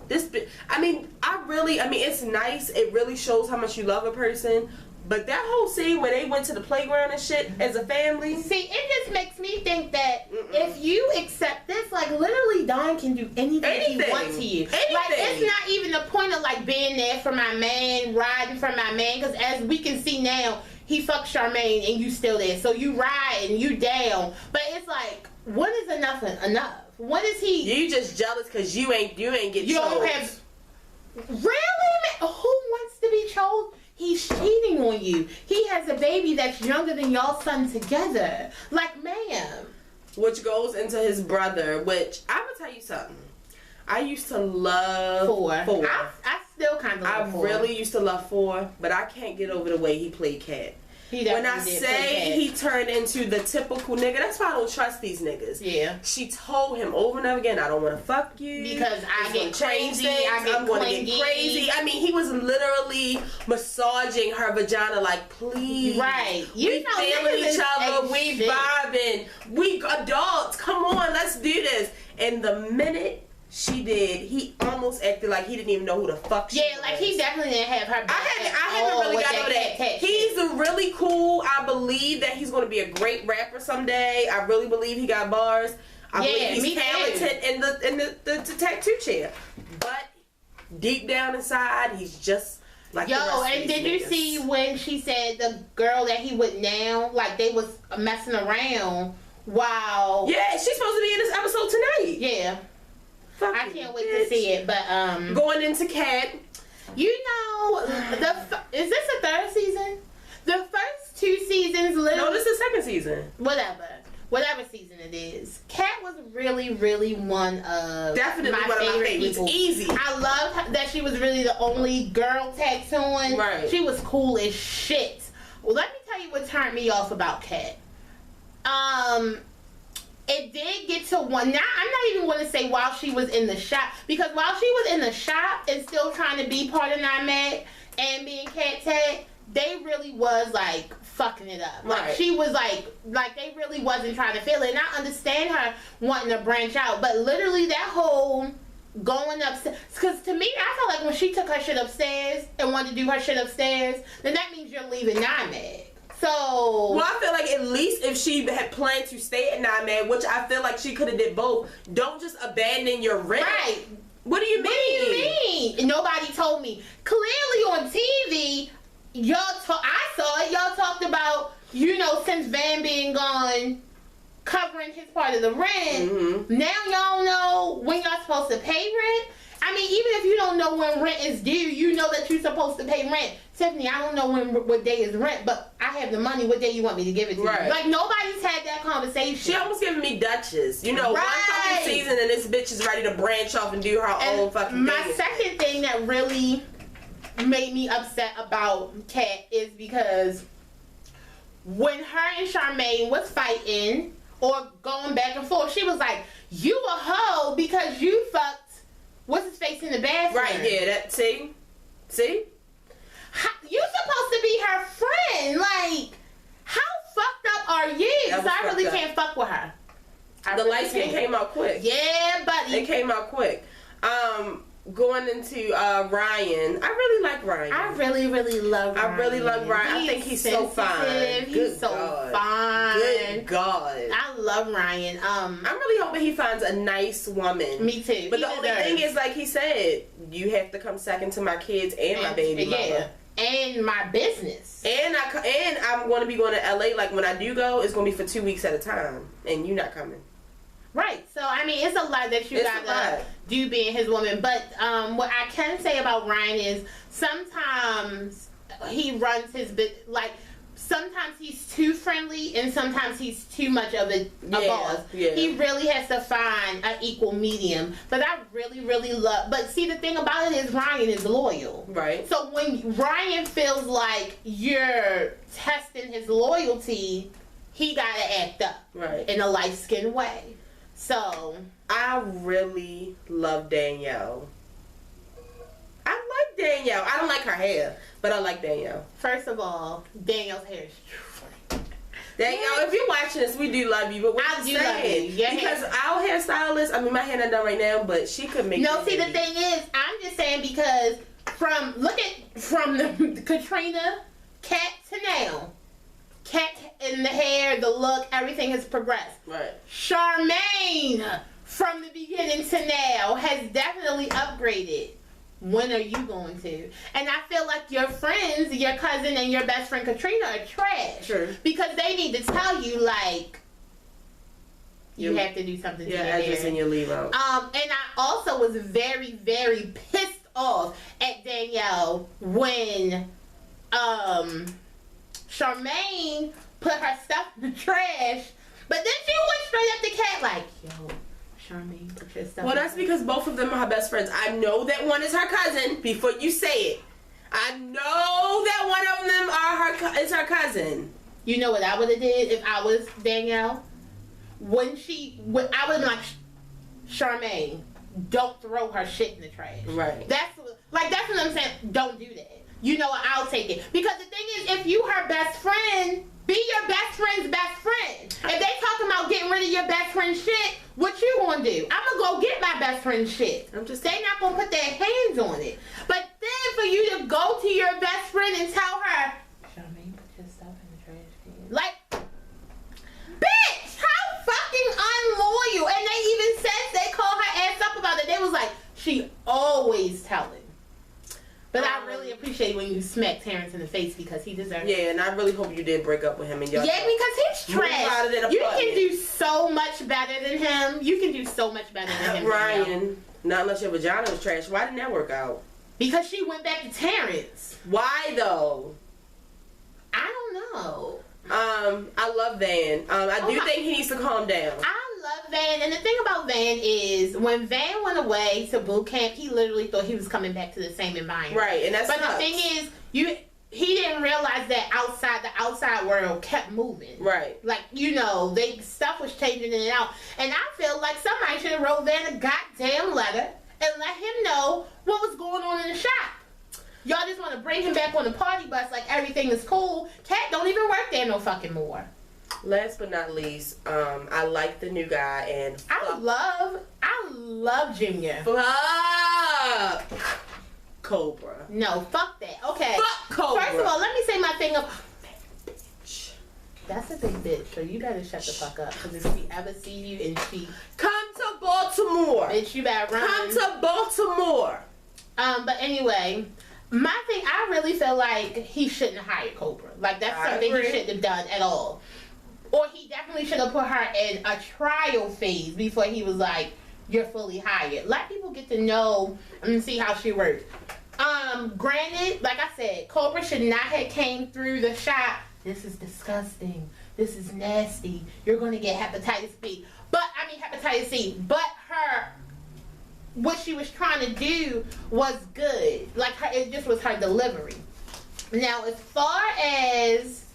I mean, it's nice. It really shows how much you love a person. But that whole scene where they went to the playground and shit as a family.
See, it just makes me think that if you accept this, like, literally Dawn can do anything he wants to you.
Anything.
Like, it's not even the point of, like, being there for my man, riding for my man. Because as we can see now, he fucked Charmaine and you still there. So you ride and you down. But it's like, what is enough? What is he?
You just jealous because you ain't get
you
chose.
Don't have. Really? Who wants to be chose? He's cheating on you. He has a baby that's younger than y'all son together. Like, ma'am.
Which goes into his brother, which, I'm going to tell you something. I used to love 4.
I still kind of love 4.
I really used to love 4, but I can't get over the way he played Cat. When I say he turned into the typical nigga, that's why I don't trust these niggas.
Yeah.
She told him over and over again, I don't want to fuck you.
Because I get crazy, I'm going to get crazy.
I mean, he was literally massaging her vagina like, please.
Right.
We feeling each other, we vibing, we adults, come on, let's do this. And the minute she did, he almost acted like he didn't even know who the fuck she was.
Yeah, like he definitely didn't have her back.
I haven't really got over that. He's really cool. I believe that he's going to be a great rapper someday. I really believe he got bars. I believe he's talented in the tattoo chair. But deep down inside, he's just like the rest
and did you see when she said the girl that he with now, like they was messing around while...
Yeah, she's supposed to be in this episode tonight.
Yeah. I can't wait to see it, but
going into Cat,
you know, is this the 3rd season? The first 2 seasons, literally. No,
this is the 2nd season.
Whatever season it is. Cat was really, really one of
definitely
my
one of my favorites.
People.
Easy.
I love that she was really the only girl tattooing.
Right.
She was cool as shit. Well, let me tell you what turned me off about Cat. It did get to one. Now, I'm not even going to say while she was in the shop. Because while she was in the shop and still trying to be part of NYMED and being Cat Tat, they really was, like, fucking it up. Like,
right.
She was, like, they really wasn't trying to feel it. And I understand her wanting to branch out. But literally that whole going upstairs. Because to me, I felt like when she took her shit upstairs and wanted to do her shit upstairs, then that means you're leaving NYMED. So...
Well, I feel like at least if she had planned to stay at NYMED, which I feel like she could have did both, don't just abandon your rent.
Right.
What do you mean?
Nobody told me. Clearly on TV, I saw it. Y'all talked about, since Van being gone, covering his part of the rent. Mm-hmm. Now y'all know when y'all supposed to pay rent. I mean, even if you don't know when rent is due, you know that you're supposed to pay rent. Tiffany, I don't know what day is rent, but I have the money. What day you want me to give it to you? Like, nobody's had that conversation.
She almost giving me Duchess. One fucking season and this bitch is ready to branch off and do her own fucking thing.
My second thing that really made me upset about Kat is because when her and Charmaine was fighting or going back and forth, she was like, you a hoe because you fucked what's his face in the bathroom.
Right, yeah, that, see?
You supposed to be her friend. Like, how fucked up are you? Because I really can't fuck with her.
The light skin came out quick.
Yeah, buddy.
It came out quick. going into Ryan, I really like Ryan.
I really, really love Ryan.
I really love Ryan. I think he's so fine.
He's so fine.
Good God.
I love Ryan.
I'm really hoping he finds a nice woman.
Me too.
But the only thing is, like he said, you have to come second to my kids and my baby mama.
And my business.
And I'm going to be going to LA. Like, when I do go, it's going to be for 2 weeks at a time. And you not coming.
Right. So, I mean, it's a lot that you got to do being his woman. But what I can say about Ryan is sometimes he runs his business, like, sometimes he's too friendly and sometimes he's too much of a boss. Yeah. He really has to find an equal medium. But I really, really love... But see, the thing about it is Ryan is loyal.
Right.
So when Ryan feels like you're testing his loyalty, he got to act up.
Right.
In a light-skinned way. So...
I really love Danielle. I like Danielle. I don't like her hair, but I like Danielle.
First of all, Danielle's hair is true.
Danielle, if you're watching this, we do love you, but what I do love you. Because our hairstylist, I mean, my hair not done right now, but she could make.
No, see, the thing is, I'm just saying because from the Katrina, Kat to now, Kat in the hair, the look, everything has progressed.
Right.
Charmaine, from the beginning to now, has definitely upgraded. When are you going to? And I feel like your friends, your cousin and your best friend Katrina are trash.
Sure.
Because they need to tell you, like, you have to do something to your hair.
Yeah, and your leave out.
And I also was very, very pissed off at Danielle when Charmaine put her stuff in the trash, but then she went straight up to Kat like, yo, Charmaine, put your stuff.
Well, that's because both of them are her best friends. I know that one is her cousin before you say it. I know that one of them is her cousin.
You know what I would have did if I was Danielle? I would have been like, Charmaine, don't throw her shit in the trash.
Right.
That's what I'm saying. Don't do that. You know what? I'll take it. Because the thing is, if you her best friend, be your best friend's best friend. If they talking about getting rid of your best friend's shit, what you gonna do? I'm gonna go get my best friend's shit. They not gonna put their hands on it. But then for you to go to your best friend and tell her, Charmaine, put your stuff in the trash can. Like, bitch, how fucking unloyal. And they even said, they called her ass up about it. They was like, she always telling. But I really appreciate when you smack Terrence in the face because he deserves it.
Yeah, and I really hope you did break up with him and y'all.
Yeah, because he's trash. You can do so much better than him. You can do so much better than him.
Ryan, not unless your vagina was trash. Why didn't that work out?
Because she went back to Terrence.
Why though?
I don't know.
I love Van. I do think he needs to calm down.
I love Van, and the thing about Van is when Van went away to boot camp, he literally thought he was coming back to the same environment.
Right, and that's
But the thing is, he didn't realize that the outside world kept moving.
Right.
Like, stuff was changing in and out. And I feel like somebody should have wrote Van a goddamn letter and let him know what was going on in the shop. Y'all just want to bring him back on the party bus like everything is cool. Kat don't even work there no fucking more.
Last but not least, I like the new guy and
I love Junior.
Fuck Cobra.
No, fuck that. Okay.
Fuck Cobra.
First of all, let me say my thing of bitch. That's a big bitch, so you better shut the fuck up. Because if we ever see you and she
come to Baltimore.
Bitch, you better run.
Come to Baltimore.
But anyway, my thing, I really feel like he shouldn't have hired Cobra. Like, that's something he shouldn't have done at all. Or he definitely should have put her in a trial phase before he was like, you're fully hired. Let people get to know and see how she works. Granted, like I said, Cobra should not have came through the shop. This is disgusting. This is nasty. You're going to get hepatitis C. But what she was trying to do was good. Like, it just was her delivery. Now, as far as...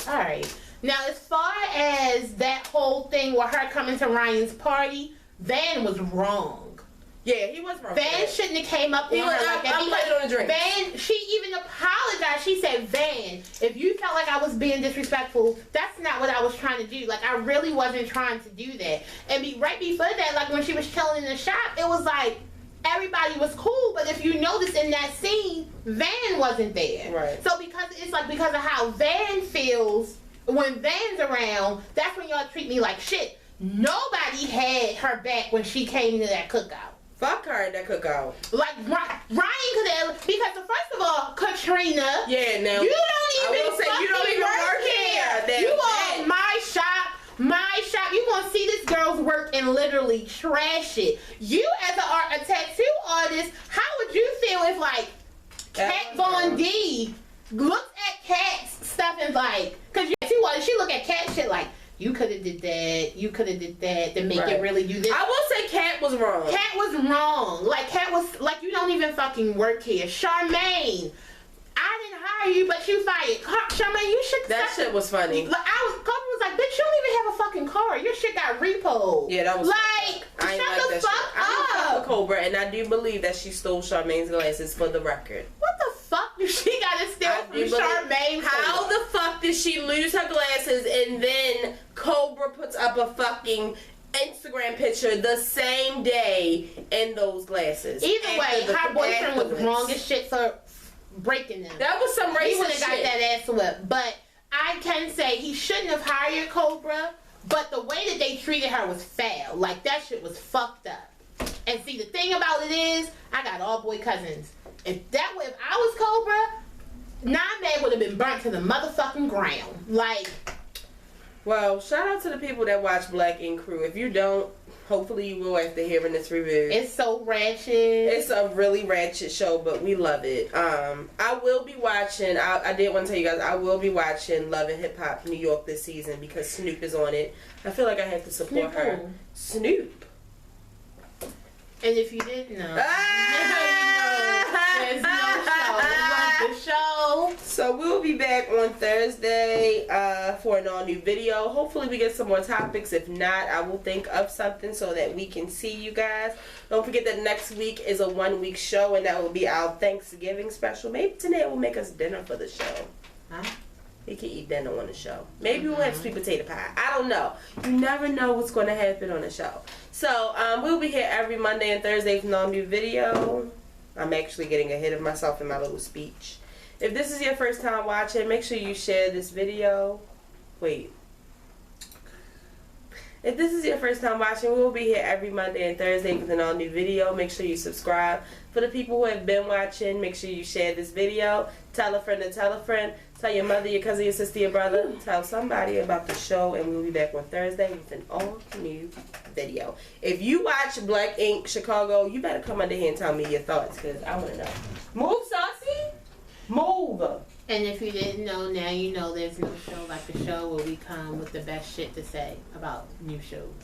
Alright. Now, as far as that whole thing with her coming to Ryan's party, Van was wrong.
Yeah, he was wrong.
Van shouldn't have came up on her like that.
I'm playing on the drink.
Van, she even apologized. She said, Van, if you felt like I was being disrespectful, that's not what I was trying to do. Like, I really wasn't trying to do that. And right before that, like, when she was chilling in the shop, it was like, everybody was cool, but if you notice in that scene, Van wasn't there.
Right.
So because of how Van feels when Van's around, that's when y'all treat me like shit. Nobody had her back when she came to that cookout.
Fuck her at that cookout.
Like, Ryan could have, because first of all, Katrina,
yeah, now
you don't even
work here.
You on my shop. You gonna see this girl's work and literally trash it. You as a tattoo artist, how would you feel if like Kat Von D looks at Kat's stuff and like, cause she look at Kat shit like, you could have did that to make it really do this.
I will say Kat was wrong.
Kat was wrong. Like, Kat was like, you don't even fucking work here. Charmaine, I didn't hire you, but you fired. Charmaine, you should.
That shit was funny.
Like, Cobra was like, bitch, you don't even have a fucking car. Your shit got repoed.
Yeah, that was
like,
I
shut the fuck up.
I fuck with Cobra, and I do believe that she stole Charmaine's glasses for the record.
What the fuck did she gotta steal from Charmaine?
How the fuck did she lose her glasses and then Cobra puts up a fucking Instagram picture the same day in those glasses?
Either way, her boyfriend was wrong as shit for breaking them.
That was some racist shit.
He would have got that ass whipped. But I can say he shouldn't have hired Cobra, but the way that they treated her was foul. Like, that shit was fucked up. And see, the thing about it is, I got all boy cousins. If I was Cobra, Nine would have been burnt to the motherfucking ground. Like,
well, shout out to the people that watch Black Ink Crew. If you don't, hopefully you will after hearing this review.
It's so ratchet.
It's a really ratchet show, but we love it. I will be watching, I did want to tell you guys, I will be watching Love and Hip Hop New York this season because Snoop is on it. I feel like I have to support her. Snoop.
And if you didn't know, there's no show. We love the show.
So we'll be back on Thursday for an all new video. Hopefully we get some more topics. If not, I will think of something so that we can see you guys. Don't forget that next week is a 1 week show, and that will be our Thanksgiving special. Maybe tonight will make us dinner for the show. Huh? We can eat dinner on the show. Maybe we'll have sweet potato pie. I don't know. You never know what's going to happen on the show. So, we'll be here every Monday and Thursday with no new video. I'm actually getting ahead of myself in my little speech. If this is your first time watching, make sure you share this video. Wait. If this is your first time watching, we'll be here every Monday and Thursday with an all new video. Make sure you subscribe. For the people who have been watching, make sure you share this video. Tell a friend to tell a friend. Tell your mother, your cousin, your sister, your brother. Tell somebody about the show, and we'll be back on Thursday with an all new video. If you watch Black Ink Chicago, you better come under here and tell me your thoughts, because I want to know. Move, Saucy. Move.
And if you didn't know, now you know there's no show like the show where we come with the best shit to say about new shows.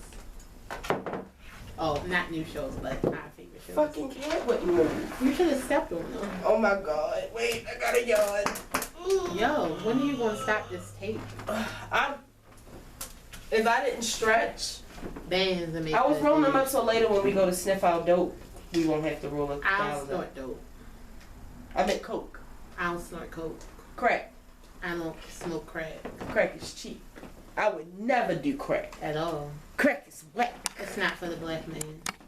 Oh, not new shows, but our favorite shows.
Fucking cat wouldn't move.
You should have stepped on them.
Oh my god. Wait, I got a yawn.
Yo, when are you going to stop this tape?
If I didn't stretch,
bands and
I was rolling them up so later when we go to sniff out dope, we won't have to roll up.
I don't snort dope.
I meant coke.
I don't snort coke.
Crack.
I don't smoke crack.
Crack is cheap. I would never do crack.
At all.
Crack is whack.
It's not for the black man.